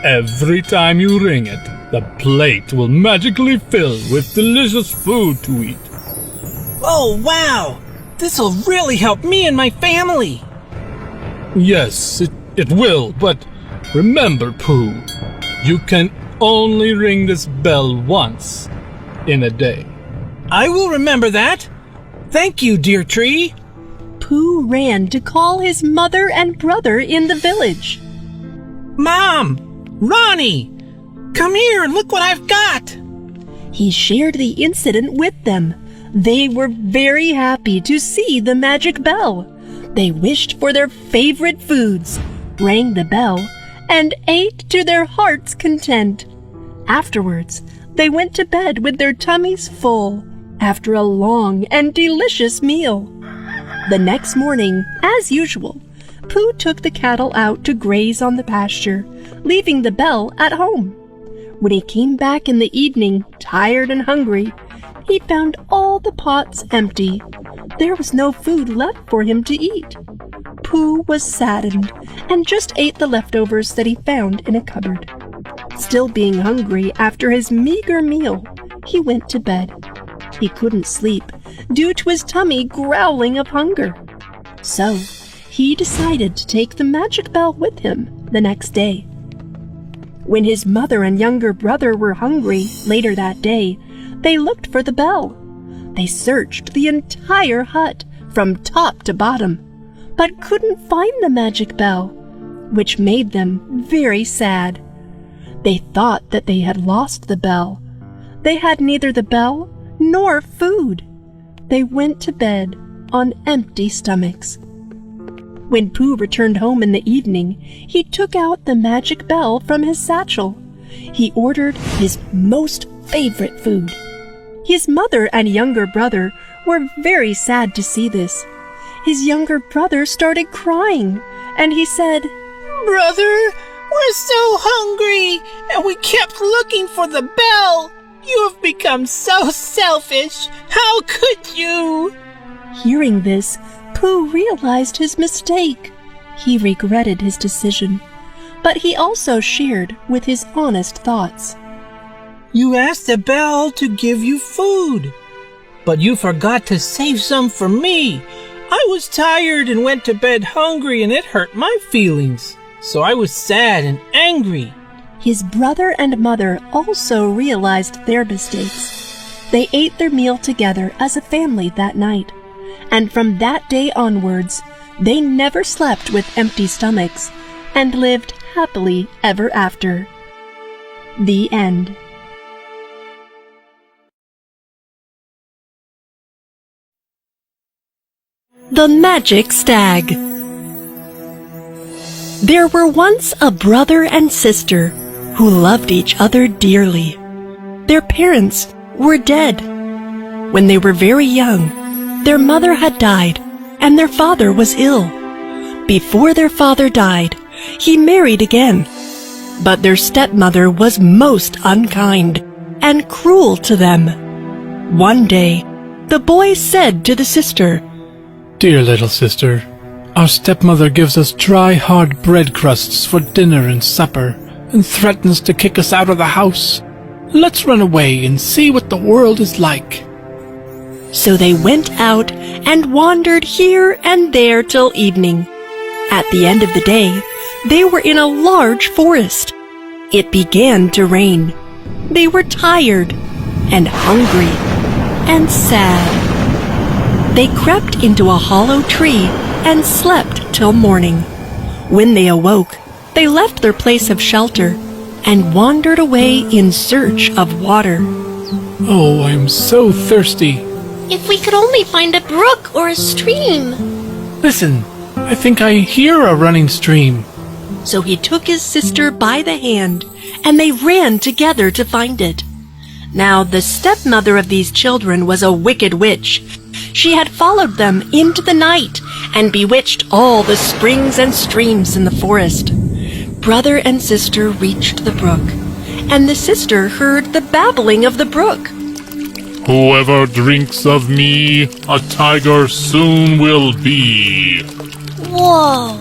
Speaker 2: Every time you ring it, the plate will magically fill with delicious food to eat.
Speaker 3: Oh, wow! This'll really help me and my family.
Speaker 2: Yes, it will, but remember, Pooh, you can only ring this bell once in a day.
Speaker 3: I will remember that. Thank you, dear tree.
Speaker 1: Pooh ran to call his mother and brother in the village.
Speaker 3: Mom! Ronnie! Come here and look what I've got!
Speaker 1: He shared the incident with them. They were very happy to see the magic bell. They wished for their favorite foods, rang the bell, and ate to their heart's content. Afterwards, they went to bed with their tummies full after a long and delicious meal. The next morning, as usual, Pooh took the cattle out to graze on the pasture, leaving the bell at home. When he came back in the evening, tired and hungry, he found all the pots empty. There was no food left for him to eat. Pooh was saddened and just ate the leftovers that he found in a cupboard. Still being hungry after his meager meal, he went to bed. He couldn't sleep due to his tummy growling of hunger. So, he decided to take the magic bell with him the next day. When his mother and younger brother were hungry later that day, they looked for the bell. They searched the entire hut from top to bottom, but couldn't find the magic bell, which made them very sad. They thought that they had lost the bell. They had neither the bell nor food. They went to bed on empty stomachs. When Pooh returned home in the evening, he took out the magic bell from his satchel. He ordered his most favorite food. His mother and younger brother were very sad to see this. His younger brother started crying, and he said,
Speaker 3: Brother, we're so hungry, and we kept looking for the bell. You have become so selfish. How could you?
Speaker 1: Hearing this, Pooh realized his mistake. He regretted his decision, but he also shared with his honest thoughts.
Speaker 3: You asked the bell to give you food, but you forgot to save some for me. I was tired and went to bed hungry, and it hurt my feelings. So I was sad and angry.
Speaker 1: His brother and mother also realized their mistakes. They ate their meal together as a family that night, and from that day onwards, they never slept with empty stomachs and lived happily ever after. The end. The Magic Stag. There were once a brother and sister who loved each other dearly. Their parents were dead. When they were very young, their mother had died and their father was ill. Before their father died, he married again. But their stepmother was most unkind and cruel to them. One day, the boy said to the sister,
Speaker 2: Dear little sister, our stepmother gives us dry, hard bread crusts for dinner and supper, and threatens to kick us out of the house. Let's run away and see what the world is like.
Speaker 1: So they went out and wandered here and there till evening. At the end of the day, they were in a large forest. It began to rain. They were tired and hungry and sad. They crept into a hollow tree and slept till morning. When they awoke, they left their place of shelter and wandered away in search of water.
Speaker 2: Oh, I'm so thirsty.
Speaker 6: If we could only find a brook or a stream.
Speaker 2: Listen, I think I hear a running stream.
Speaker 1: So he took his sister by the hand, and they ran together to find it. Now the stepmother of these children was a wicked witch. She had followed them into the night and bewitched all the springs and streams in the forest. Brother and sister reached the brook, and the sister heard the babbling of the brook.
Speaker 7: Whoever drinks of me, a tiger soon will be.
Speaker 6: Whoa!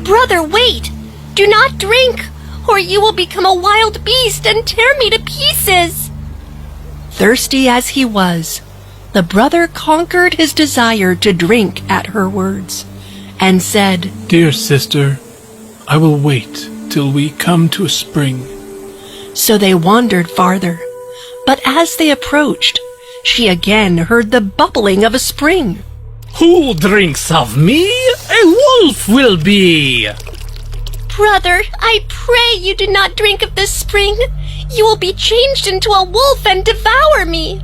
Speaker 6: Brother, wait! Do not drink, or you will become a wild beast and tear me to pieces!
Speaker 1: Thirsty as he was, the brother conquered his desire to drink at her words, and said,
Speaker 2: Dear sister, I will wait till we come to a spring.
Speaker 1: So they wandered farther, but as they approached, she again heard the bubbling of a spring.
Speaker 4: Who drinks of me, a wolf will be.
Speaker 6: Brother, I pray you do not drink of this spring. You will be changed into a wolf and devour me.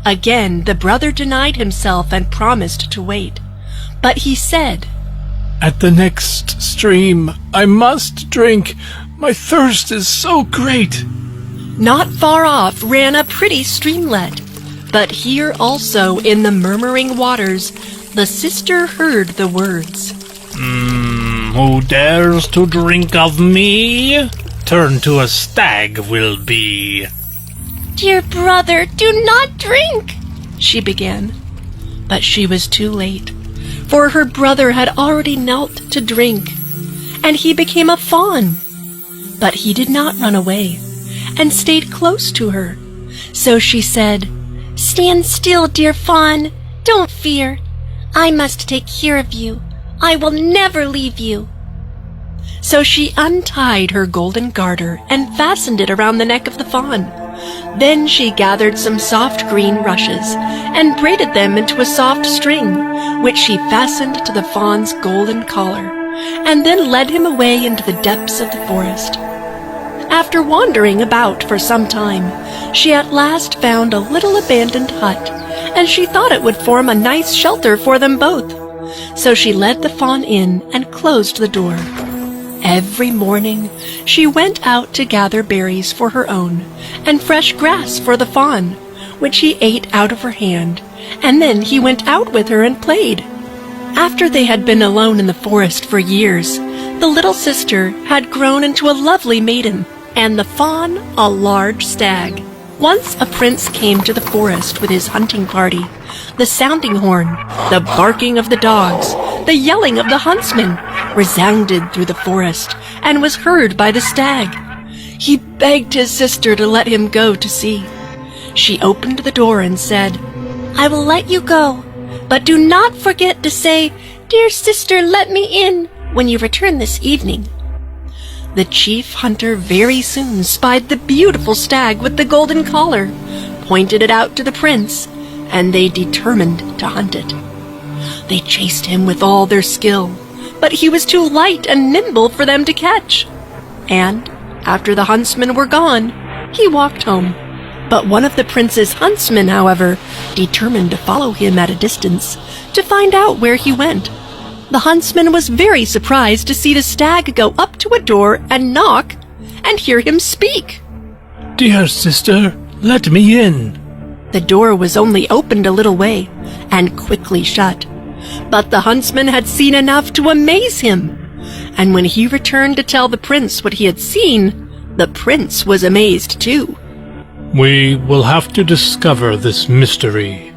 Speaker 1: Again, the brother denied himself and promised to wait. But he said,
Speaker 2: At the next stream, I must drink. My thirst is so great.
Speaker 1: Not far off ran a pretty streamlet, but here also in the murmuring waters, the sister heard the words.
Speaker 4: Who dares to drink of me, turned to a stag will be.
Speaker 6: Dear brother, do not drink,
Speaker 1: She began, but she was too late, for her brother had already knelt to drink, and he became a fawn. But he did not run away, and stayed close to her. So she said,
Speaker 6: Stand still, dear fawn. Don't fear. I must take care of you. I will never leave you.
Speaker 1: So she untied her golden garter and fastened it around the neck of the fawn. Then she gathered some soft green rushes and braided them into a soft string, which she fastened to the fawn's golden collar, and then led him away into the depths of the forest. After wandering about for some time, she at last found a little abandoned hut, and she thought it would form a nice shelter for them both. So she led the fawn in and closed the door. Every morning she went out to gather berries for her own, and fresh grass for the fawn, which he ate out of her hand, and then he went out with her and played. After they had been alone in the forest for years, the little sister had grown into a lovely maiden, and the fawn a large stag. Once a prince came to the forest with his hunting party. The sounding horn, the barking of the dogs, the yelling of the huntsmen resounded through the forest and was heard by the stag. He begged his sister to let him go to see. She opened the door and said,
Speaker 6: I will let you go, but do not forget to say, Dear sister, let me in, when you return this evening.
Speaker 1: The chief hunter very soon spied the beautiful stag with the golden collar, pointed it out to the prince, and they determined to hunt it. They chased him with all their skill, but he was too light and nimble for them to catch. And, after the huntsmen were gone, he walked home. But one of the prince's huntsmen, however, determined to follow him at a distance to find out where he went. The huntsman was very surprised to see the stag go up to a door and knock and hear him speak.
Speaker 2: Dear sister, let me in.
Speaker 1: The door was only opened a little way and quickly shut. But the huntsman had seen enough to amaze him. And when he returned to tell the prince what he had seen, the prince was amazed too.
Speaker 2: We will have to discover this mystery.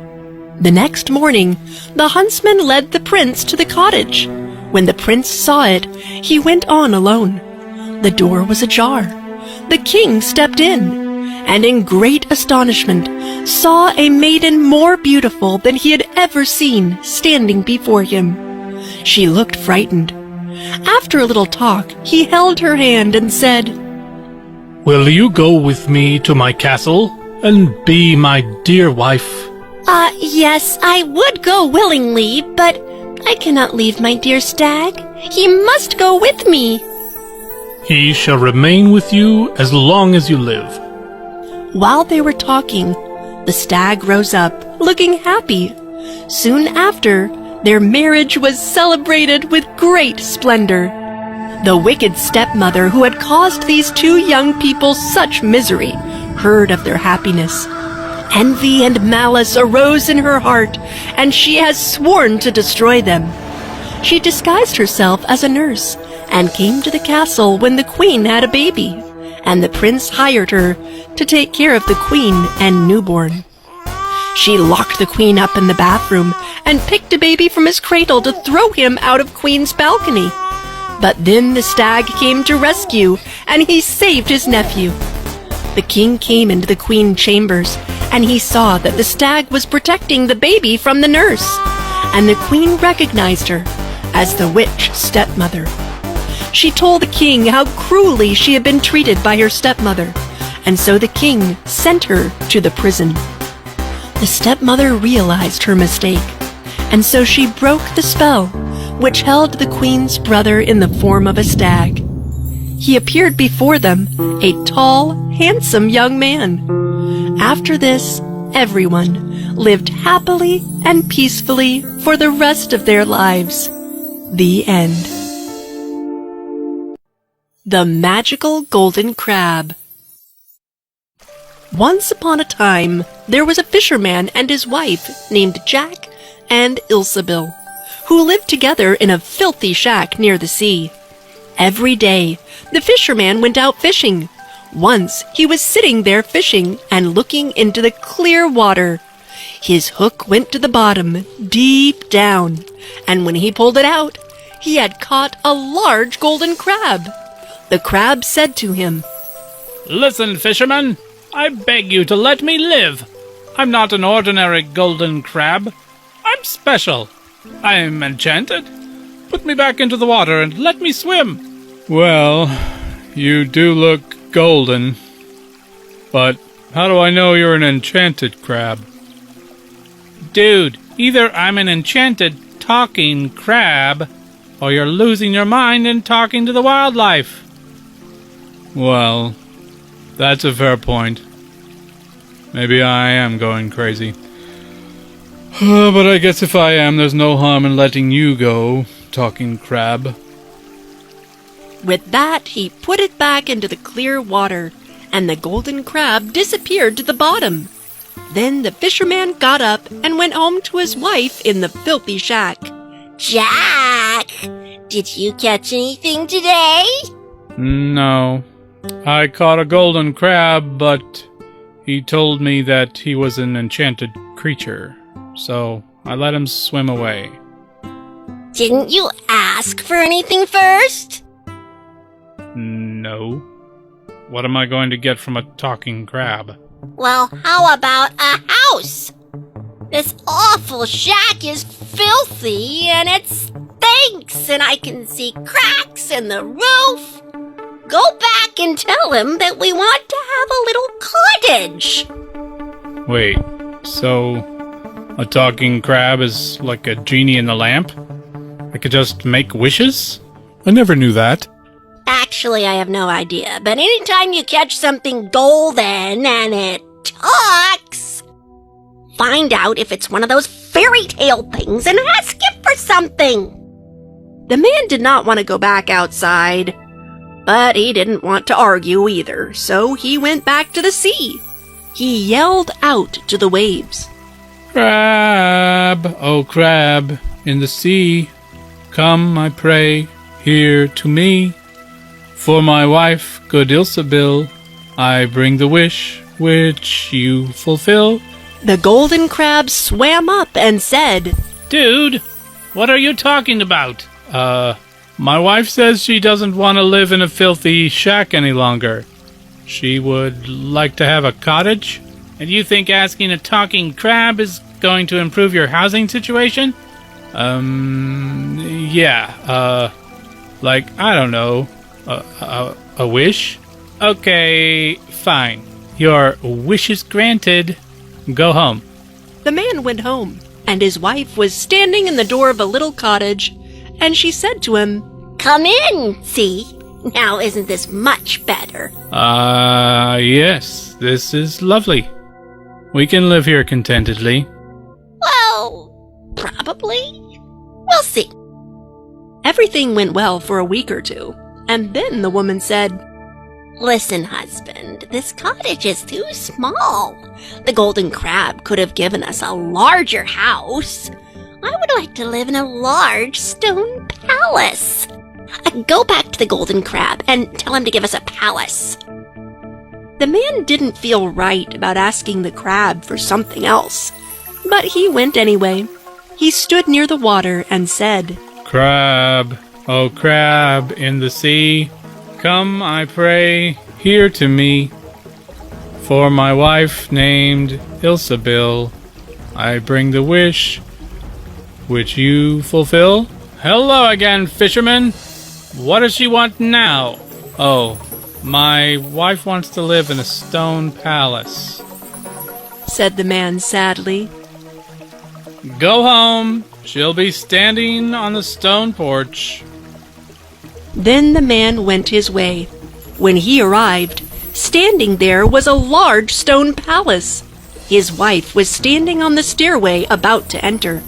Speaker 1: The next morning, the huntsman led the prince to the cottage. When the prince saw it, he went on alone. The door was ajar. The king stepped in, and in great astonishment saw a maiden more beautiful than he had ever seen standing before him. She looked frightened. After a little talk, he held her hand and said,
Speaker 2: Will you go with me to my castle and be my dear wife?
Speaker 6: Yes, I would go willingly, but I cannot leave my dear stag. He must go with me.
Speaker 2: He shall remain with you as long as you live.
Speaker 1: While they were talking, the stag rose up, looking happy. Soon after, their marriage was celebrated with great splendor. The wicked stepmother who had caused these two young people such misery heard of their happiness. Envy and malice arose in her heart, and she has sworn to destroy them. She disguised herself as a nurse and came to the castle when the queen had a baby, and the prince hired her to take care of the queen and newborn. She locked the queen up in the bathroom and picked a baby from his cradle to throw him out of queen's balcony. But then the stag came to rescue, and he saved his nephew. The king came into the queen's chambers, and he saw that the stag was protecting the baby from the nurse, and the queen recognized her as the witch stepmother. She told the king how cruelly she had been treated by her stepmother, and so the king sent her to the prison. The stepmother realized her mistake, and so she broke the spell, which held the queen's brother in the form of a stag. He appeared before them, a tall, handsome young man. After this, everyone lived happily and peacefully for the rest of their lives. The end. The Magical Golden Crab. Once upon a time, there was a fisherman and his wife named Jack and Ilsebil, who lived together in a filthy shack near the sea. Every day, the fisherman went out fishing. Once he was sitting there fishing and looking into the clear water. His hook went to the bottom, deep down, and when he pulled it out, he had caught a large golden crab. The crab said to him,
Speaker 4: Listen, fisherman, I beg you to let me live. I'm not an ordinary golden crab. I'm special. I'm enchanted. Put me back into the water and let me swim.
Speaker 2: Well, you do look golden. But how do I know you're an enchanted crab?
Speaker 4: Dude, either I'm an enchanted talking crab, or you're losing your mind and talking to the wildlife.
Speaker 2: Well, that's a fair point. Maybe I am going crazy. But I guess if I am, there's no harm in letting you go, talking crab.
Speaker 1: With that, he put it back into the clear water, and the golden crab disappeared to the bottom. Then the fisherman got up and went home to his wife in the filthy shack.
Speaker 6: Jack, did you catch anything today?
Speaker 2: No. I caught a golden crab, but he told me that he was an enchanted creature, so I let him swim away.
Speaker 6: Didn't you ask for anything first?
Speaker 2: No. What am I going to get from a talking crab?
Speaker 6: Well, how about a house? This awful shack is filthy and it stinks and I can see cracks in the roof. Go back and tell him that we want to have a little cottage.
Speaker 2: Wait, so a talking crab is like a genie in the lamp? I could just make wishes? I never knew that.
Speaker 6: Actually, I have no idea, but anytime you catch something golden and it talks, find out if it's one of those fairy tale things and ask it for something.
Speaker 1: The man did not want to go back outside, but he didn't want to argue either, so he went back to the sea. He yelled out to the waves.
Speaker 2: Crab, oh crab, in the sea, come, I pray, here to me. For my wife, good Ilsebil, I bring the wish which you fulfill.
Speaker 1: The golden crab swam up and said,
Speaker 4: Dude, what are you talking about?
Speaker 2: My wife says she doesn't want to live in a filthy shack any longer. She would like to have a cottage.
Speaker 4: And you think asking a talking crab is going to improve your housing situation?
Speaker 2: Yeah, like, I don't know, a wish?
Speaker 4: Okay, fine. Your wish is granted. Go home.
Speaker 1: The man went home, and his wife was standing in the door of a little cottage, and she said to him,
Speaker 6: Come in, see? Now isn't this much better?
Speaker 2: Yes, this is lovely. We can live here contentedly.
Speaker 6: Well, probably. We'll see.
Speaker 1: Everything went well for a week or two, and then the woman said,
Speaker 6: Listen, husband, this cottage is too small. The golden crab could have given us a larger house. I would like to live in a large stone palace. Go back to the golden crab and tell him to give us a palace.
Speaker 1: The man didn't feel right about asking the crab for something else, but he went anyway. He stood near the water and said,
Speaker 2: Crab, oh crab in the sea, come, I pray, here to me. For my wife named Ilsebil, I bring the wish which you fulfill.
Speaker 4: Hello again, fisherman. What does she want now?
Speaker 2: Oh, my wife wants to live in a stone palace,
Speaker 1: said the man sadly.
Speaker 4: Go home
Speaker 8: She'll be standing on the stone porch.
Speaker 1: Then the man went his way. When he arrived, standing there was a large stone palace. His wife was standing on the stairway about to enter.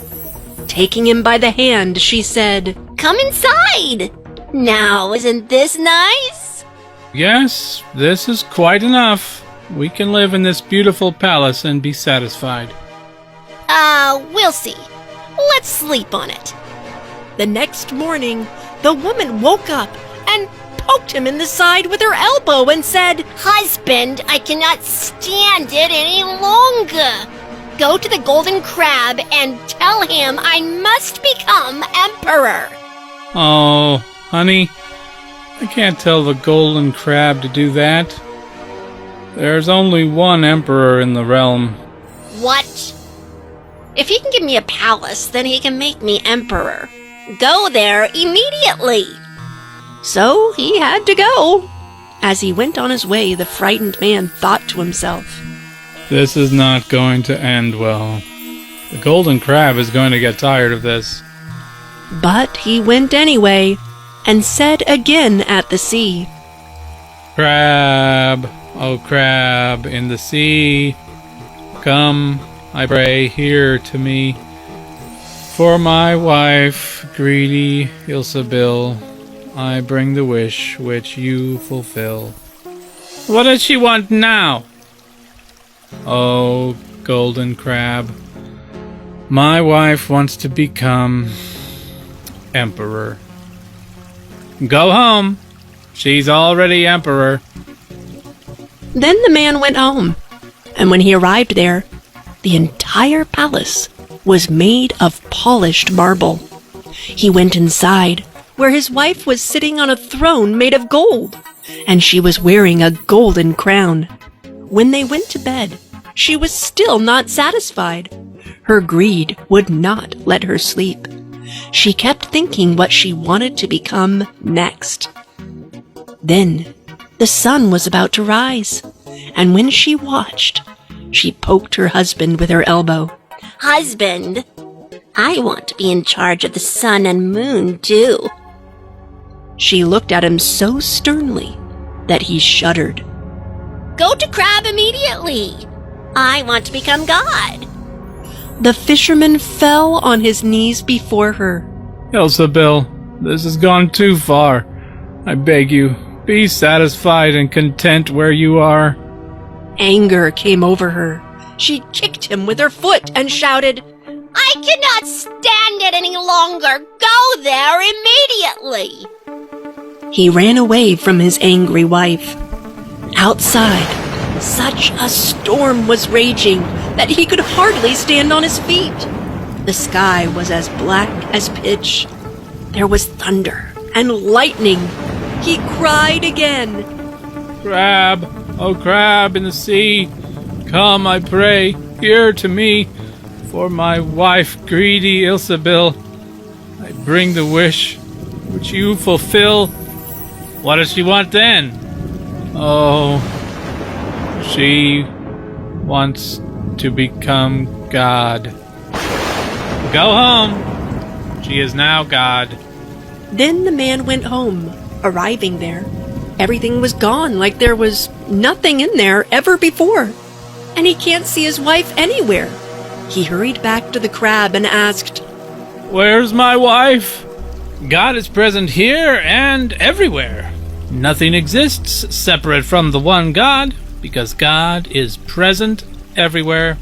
Speaker 1: Taking him by the hand, she said,
Speaker 6: Come inside! Now, isn't this nice?
Speaker 8: Yes, this is quite enough. We can live in this beautiful palace and be satisfied.
Speaker 6: We'll see. Let's sleep on it.
Speaker 1: The next morning, the woman woke up and poked him in the side with her elbow and said,
Speaker 6: Husband, I cannot stand it any longer. Go to the golden crab and tell him I must become emperor.
Speaker 8: Oh, honey, I can't tell the golden crab to do that. There's only one emperor in the realm.
Speaker 6: What? If he can give me a palace, then he can make me emperor. Go there immediately.
Speaker 1: So he had to go. As he went on his way, the frightened man thought to himself,
Speaker 8: This is not going to end well. The golden crab is going to get tired of this.
Speaker 1: But he went anyway, and said again at the sea,
Speaker 8: Crab, oh crab in the sea, come, I pray, here to me. For my wife, greedy Ilsebil, I bring the wish which you fulfill. What does she want now? Oh, golden crab, my wife wants to become emperor. Go home. She's already emperor.
Speaker 1: Then the man went home, and when he arrived there, the entire palace was made of polished marble. He went inside, where his wife was sitting on a throne made of gold, and she was wearing a golden crown. When they went to bed, she was still not satisfied. Her greed would not let her sleep. She kept thinking what she wanted to become next. Then the sun was about to rise, and when she watched, she poked her husband with her elbow.
Speaker 6: Husband, I want to be in charge of the sun and moon, too.
Speaker 1: She looked at him so sternly that he shuddered.
Speaker 6: Go to Crab immediately. I want to become God.
Speaker 1: The fisherman fell on his knees before her.
Speaker 8: Ilsebil, this has gone too far. I beg you, be satisfied and content where you are.
Speaker 1: Anger came over her. She kicked him with her foot and shouted,
Speaker 6: I cannot stand it any longer. Go there immediately.
Speaker 1: He ran away from his angry wife. Outside, such a storm was raging that he could hardly stand on his feet. The sky was as black as pitch. There was thunder and lightning. He cried again.
Speaker 8: Crab, oh crab in the sea, come, I pray, here to me. For my wife, greedy Ilsebil, I bring the wish which you fulfill. What does she want then? Oh, she wants to become God. Go home. She is now God.
Speaker 1: Then the man went home. Arriving there, everything was gone like there was nothing in there ever before. And he can't see his wife anywhere. He hurried back to the crab and asked,
Speaker 8: Where's my wife? God is present here and everywhere. Nothing exists separate from the one God, because God is present everywhere.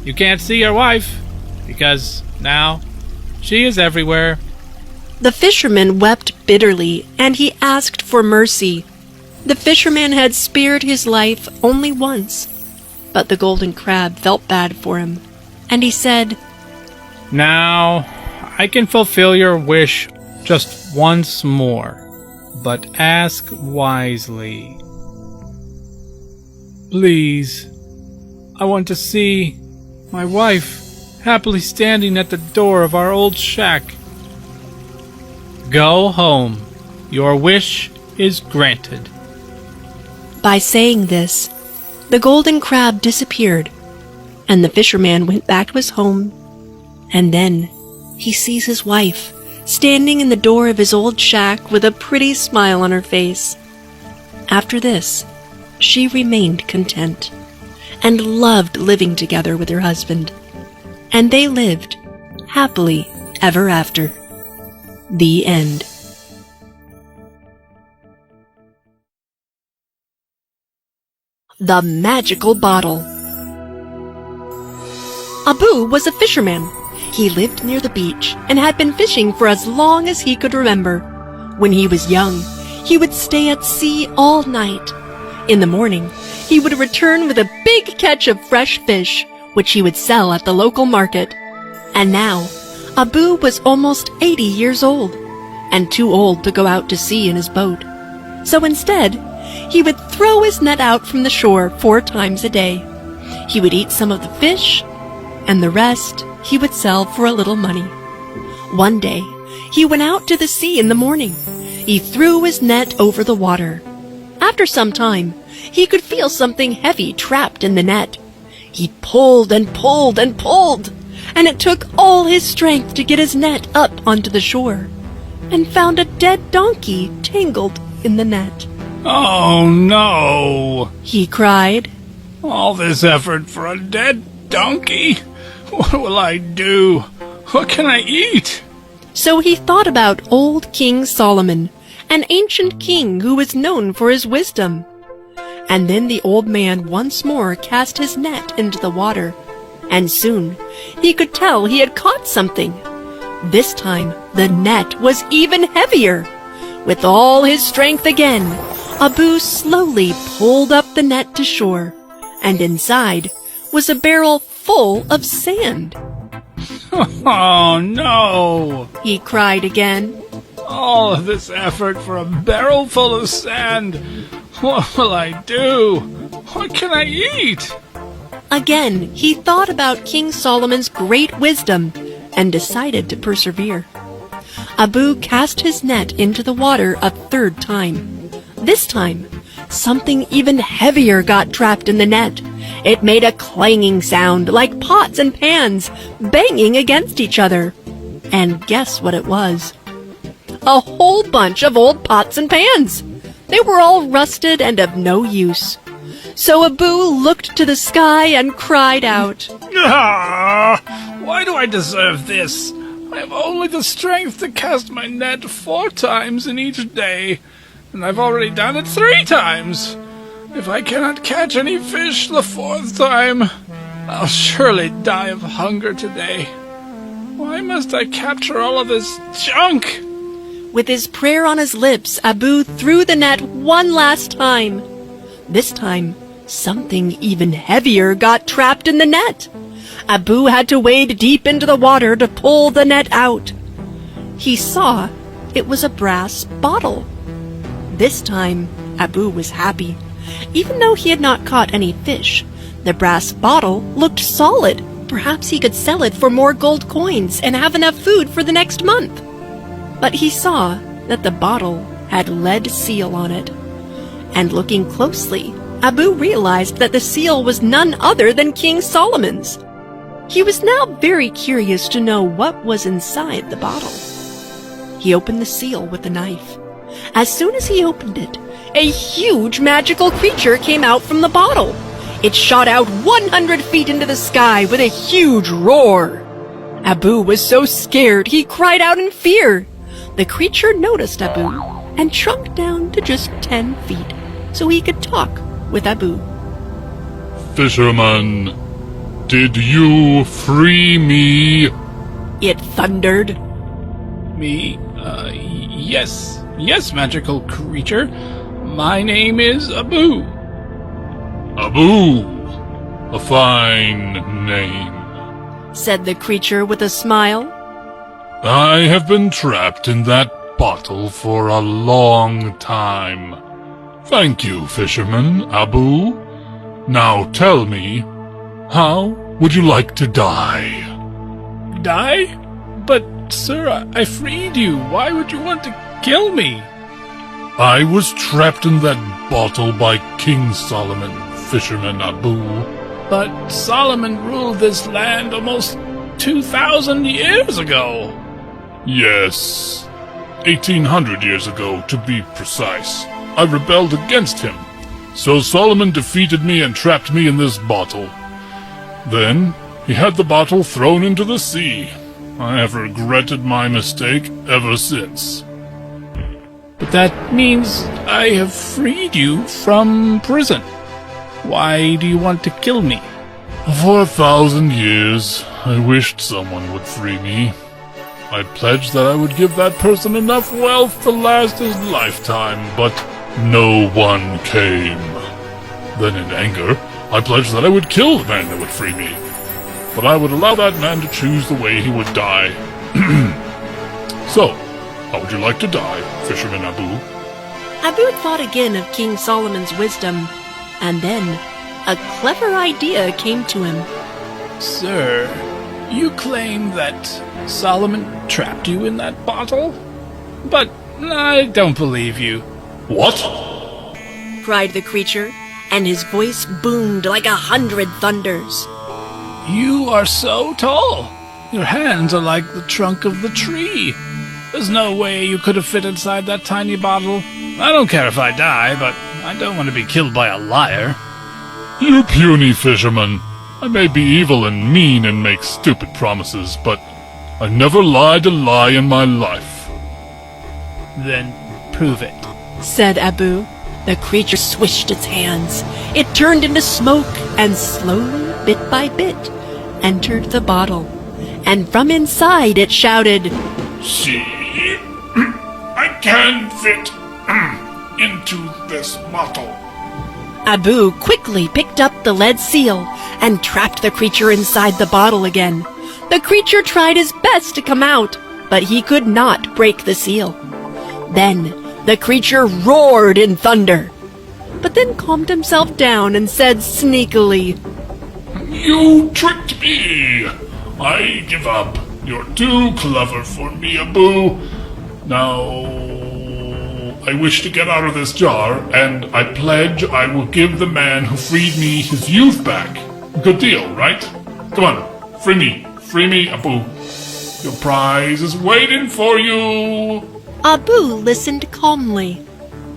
Speaker 8: You can't see your wife, because now she is everywhere.
Speaker 1: The fisherman wept bitterly, and he asked for mercy. The fisherman had spared his life only once, but the golden crab felt bad for him, and he said,
Speaker 8: Now I can fulfill your wish just once more, but ask wisely. Please, I want to see my wife happily standing at the door of our old shack. Go home. Your wish is granted.
Speaker 1: By saying this, the golden crab disappeared, and the fisherman went back to his home, and then he sees his wife standing in the door of his old shack with a pretty smile on her face. After this, she remained content and loved living together with her husband, and they lived happily ever after. The end. The Magical Bottle. Abu was a fisherman. He lived near the beach and had been fishing for as long as he could remember. When he was young, he would stay at sea all night. In the morning, he would return with a big catch of fresh fish, which he would sell at the local market. And now, Abu was almost 80 years old, and too old to go out to sea in his boat. So instead, he would throw his net out from the shore 4 times a day. He would eat some of the fish, and the rest he would sell for a little money. One day, he went out to the sea in the morning. He threw his net over the water. After some time, he could feel something heavy trapped in the net. He pulled and pulled and pulled, and it took all his strength to get his net up onto the shore, and found a dead donkey tangled in the net.
Speaker 8: Oh no!
Speaker 1: He cried.
Speaker 8: All this effort for a dead donkey? What will I do? What can I eat?
Speaker 1: So he thought about old King Solomon, an ancient king who was known for his wisdom. And then the old man once more cast his net into the water, and soon he could tell he had caught something. This time the net was even heavier. With all his strength again, Abu slowly pulled up the net to shore, and inside was a barrel full of sand.
Speaker 8: Oh no!
Speaker 1: He cried again.
Speaker 8: All of this effort for a barrel full of sand. What will I do? What can I eat?
Speaker 1: Again, he thought about King Solomon's great wisdom and decided to persevere. Abu cast his net into the water a 3rd time. This time, something even heavier got trapped in the net. It made a clanging sound like pots and pans banging against each other. And guess what it was? A whole bunch of old pots and pans. They were all rusted and of no use. So Abu looked to the sky and cried out,
Speaker 8: Ah! Why do I deserve this? I have only the strength to cast my net 4 times in each day, and I've already done it 3 times. If I cannot catch any fish the 4th time, I'll surely die of hunger today. Why must I capture all of this junk?
Speaker 1: With his prayer on his lips, Abu threw the net one last time. This time, something even heavier got trapped in the net. Abu had to wade deep into the water to pull the net out. He saw it was a brass bottle. This time, Abu was happy. Even though he had not caught any fish, the brass bottle looked solid. Perhaps he could sell it for more gold coins and have enough food for the next month. But he saw that the bottle had lead seal on it. And looking closely, Abu realized that the seal was none other than King Solomon's. He was now very curious to know what was inside the bottle. He opened the seal with a knife. As soon as he opened it, a huge magical creature came out from the bottle. It shot out 100 feet into the sky with a huge roar. Abu was so scared he cried out in fear. The creature noticed Abu and shrunk down to just 10 feet so he could talk with Abu.
Speaker 7: Fisherman, did you free me?
Speaker 1: It thundered.
Speaker 8: Me? Yes, magical creature. My name is Abu.
Speaker 7: Abu, a fine name.
Speaker 1: Said the creature with a smile.
Speaker 7: I have been trapped in that bottle for a long time. Thank you, fisherman Abu. Now tell me, how would you like to die?
Speaker 8: Die? But, sir, I freed you. Why would you want to kill me?
Speaker 7: I was trapped in that bottle by King Solomon, fisherman Abu.
Speaker 8: But Solomon ruled this land almost 2,000 years ago.
Speaker 7: Yes, 1,800 years ago, to be precise. I rebelled against him. So Solomon defeated me and trapped me in this bottle. Then he had the bottle thrown into the sea. I have regretted my mistake ever since.
Speaker 8: But that means I have freed you from prison. Why do you want to kill me?
Speaker 7: For 1,000 years, I wished someone would free me. I pledged that I would give that person enough wealth to last his lifetime, but no one came. Then in anger, I pledged that I would kill the man that would free me. But I would allow that man to choose the way he would die. So, how would you like to die, Fisherman Abu?
Speaker 1: Abu thought again of King Solomon's wisdom, and then a clever idea came to him.
Speaker 8: Sir, you claim that Solomon trapped you in that bottle? But I don't believe you.
Speaker 7: What?
Speaker 1: Cried the creature, and his voice boomed like 100 thunders.
Speaker 8: You are so tall. Your hands are like the trunk of the tree. There's no way you could have fit inside that tiny bottle. I don't care if I die, but I don't want to be killed by a liar.
Speaker 7: You puny fisherman. I may be evil and mean and make stupid promises, but I never lied a lie in my life.
Speaker 8: Then prove it.
Speaker 1: Said Abu. The creature swished its hands. It turned into smoke and slowly, bit by bit, entered the bottle. And from inside it shouted,
Speaker 7: See? I can fit into this bottle.
Speaker 1: Abu quickly picked up the lead seal and trapped the creature inside the bottle again. The creature tried his best to come out, but he could not break the seal. Then the creature roared in thunder, but then calmed himself down and said sneakily,
Speaker 7: You tricked me! I give up. You're too clever for me, Abu. Now, I wish to get out of this jar, and I pledge I will give the man who freed me his youth back. Good deal, right? Come on, free me, Abu. Your prize is waiting for you.
Speaker 1: Abu listened calmly,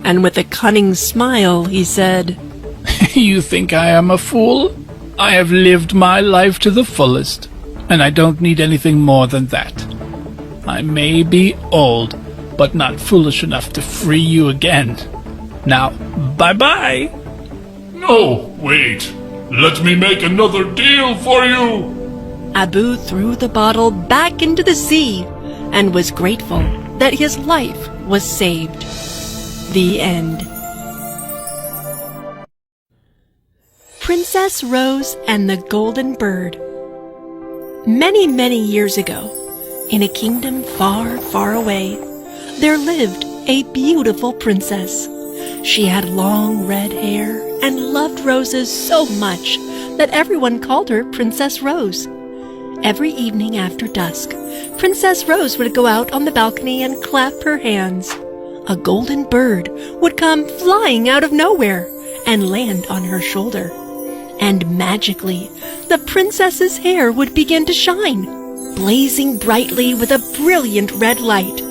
Speaker 1: and with a cunning smile he said,
Speaker 8: You think I am a fool? I have lived my life to the fullest, and I don't need anything more than that. I may be old, but not foolish enough to free you again. Now, bye-bye.
Speaker 7: No, wait. Let me make another deal for you.
Speaker 1: Abu threw the bottle back into the sea and was grateful that his life was saved. The end. Princess Rose and the Golden Bird. Many, many years ago, in a kingdom far, far away, there lived a beautiful princess. She had long red hair and loved roses so much that everyone called her Princess Rose. Every evening after dusk, Princess Rose would go out on the balcony and clap her hands. A golden bird would come flying out of nowhere and land on her shoulder. And magically, the princess's hair would begin to shine, blazing brightly with a brilliant red light.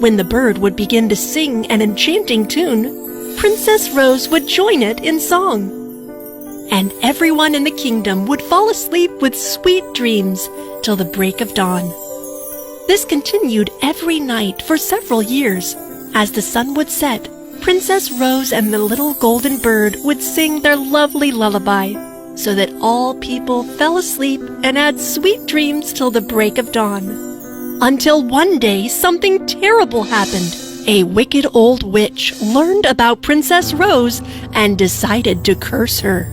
Speaker 1: When the bird would begin to sing an enchanting tune, Princess Rose would join it in song. And everyone in the kingdom would fall asleep with sweet dreams till the break of dawn. This continued every night for several years. As the sun would set, Princess Rose and the little golden bird would sing their lovely lullaby, so that all people fell asleep and had sweet dreams till the break of dawn. Until one day something terrible happened. A wicked old witch learned about Princess Rose and decided to curse her.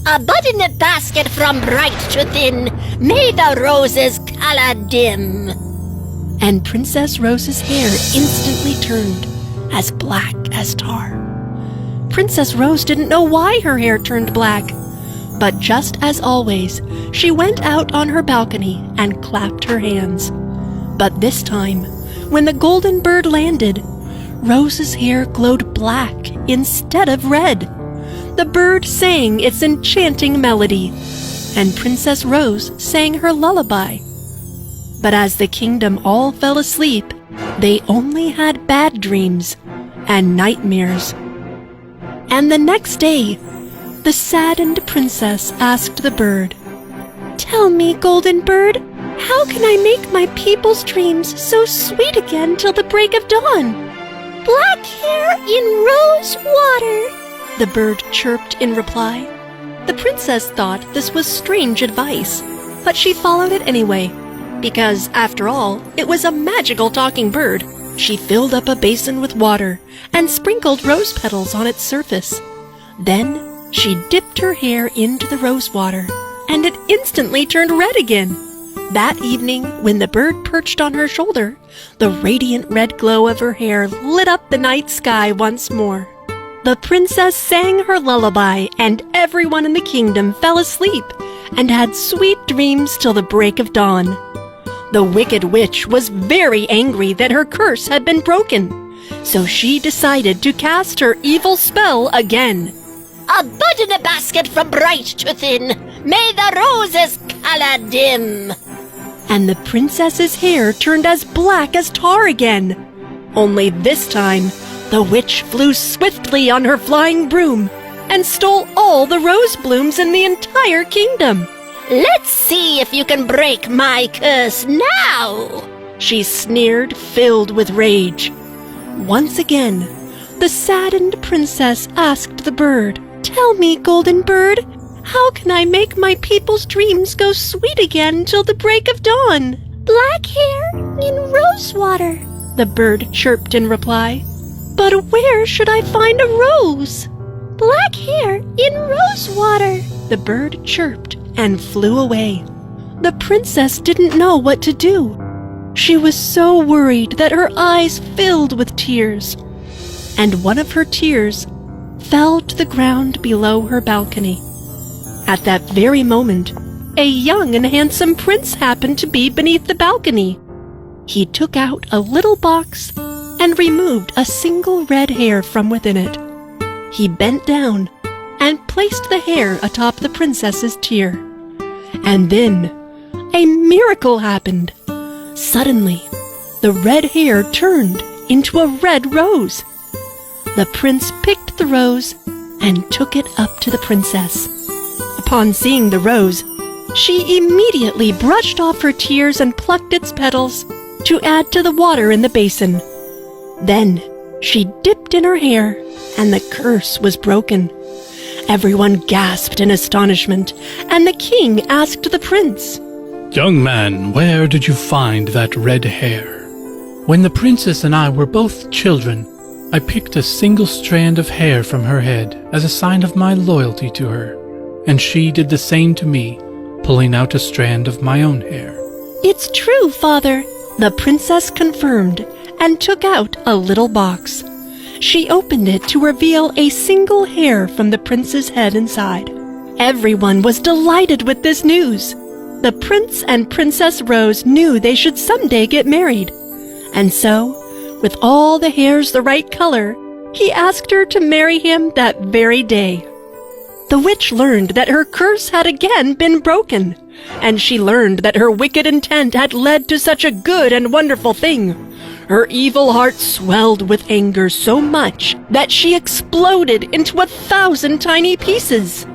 Speaker 6: A bud in a basket from bright to thin, may the rose's color dim.
Speaker 1: And Princess Rose's hair instantly turned as black as tar. Princess Rose didn't know why her hair turned black, but just as always, she went out on her balcony and clapped her hands. But this time, when the golden bird landed, Rose's hair glowed black instead of red. The bird sang its enchanting melody, and Princess Rose sang her lullaby. But as the kingdom all fell asleep, they only had bad dreams and nightmares. And the next day, the saddened princess asked the bird, "Tell me, golden bird, how can I make my people's dreams so sweet again till the break of dawn?"
Speaker 6: "Black hair in rose water,"
Speaker 1: the bird chirped in reply. The princess thought this was strange advice, but she followed it anyway, because, after all, it was a magical talking bird. She filled up a basin with water and sprinkled rose petals on its surface. Then she dipped her hair into the rose water, and it instantly turned red again. That evening, when the bird perched on her shoulder, the radiant red glow of her hair lit up the night sky once more. The princess sang her lullaby, and everyone in the kingdom fell asleep and had sweet dreams till the break of dawn. The wicked witch was very angry that her curse had been broken, so she decided to cast her evil spell again.
Speaker 6: "A bud in a basket from bright to thin, may the roses color dim."
Speaker 1: And the princess's hair turned as black as tar again. Only this time, the witch flew swiftly on her flying broom and stole all the rose blooms in the entire kingdom.
Speaker 6: "Let's see if you can break my curse now,"
Speaker 1: she sneered, filled with rage. Once again, the saddened princess asked the bird, "Tell me, golden bird, how can I make my people's dreams go sweet again till the break of dawn?"
Speaker 6: "Black hair in rose water,"
Speaker 1: the bird chirped in reply. "But where should I find a rose?"
Speaker 6: "Black hair in rose water,"
Speaker 1: the bird chirped and flew away. The princess didn't know what to do. She was so worried that her eyes filled with tears, and one of her tears fell to the ground below her balcony. At that very moment, a young and handsome prince happened to be beneath the balcony. He took out a little box and removed a single red hair from within it. He bent down and placed the hair atop the princess's tear. And then a miracle happened. Suddenly, the red hair turned into a red rose. The prince picked the rose and took it up to the princess. Upon seeing the rose, she immediately brushed off her tears and plucked its petals to add to the water in the basin. Then she dipped in her hair, and the curse was broken. Everyone gasped in astonishment, and the king asked the prince,
Speaker 5: "Young man, where did you find that red hair?" "When the princess and I were both children, I picked a single strand of hair from her head as a sign of my loyalty to her, and she did the same to me, pulling out a strand of my own hair."
Speaker 1: "It's true, father," the princess confirmed and took out a little box. She opened it to reveal a single hair from the prince's head inside. Everyone was delighted with this news. The prince and Princess Rose knew they should someday get married. And so, with all the hairs the right color, he asked her to marry him that very day. The witch learned that her curse had again been broken, and she learned that her wicked intent had led to such a good and wonderful thing. Her evil heart swelled with anger so much that she exploded into 1,000 tiny pieces.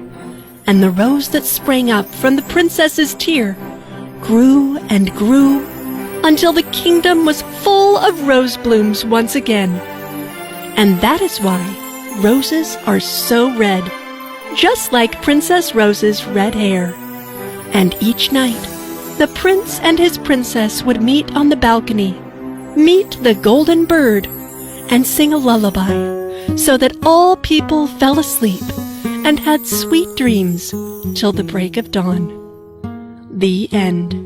Speaker 1: And the rose that sprang up from the princess's tear grew and grew until the kingdom was full of rose blooms once again. And that is why roses are so red, just like Princess Rose's red hair. And each night, the prince and his princess would meet on the balcony, meet the golden bird, and sing a lullaby, so that all people fell asleep and had sweet dreams till the break of dawn. The end.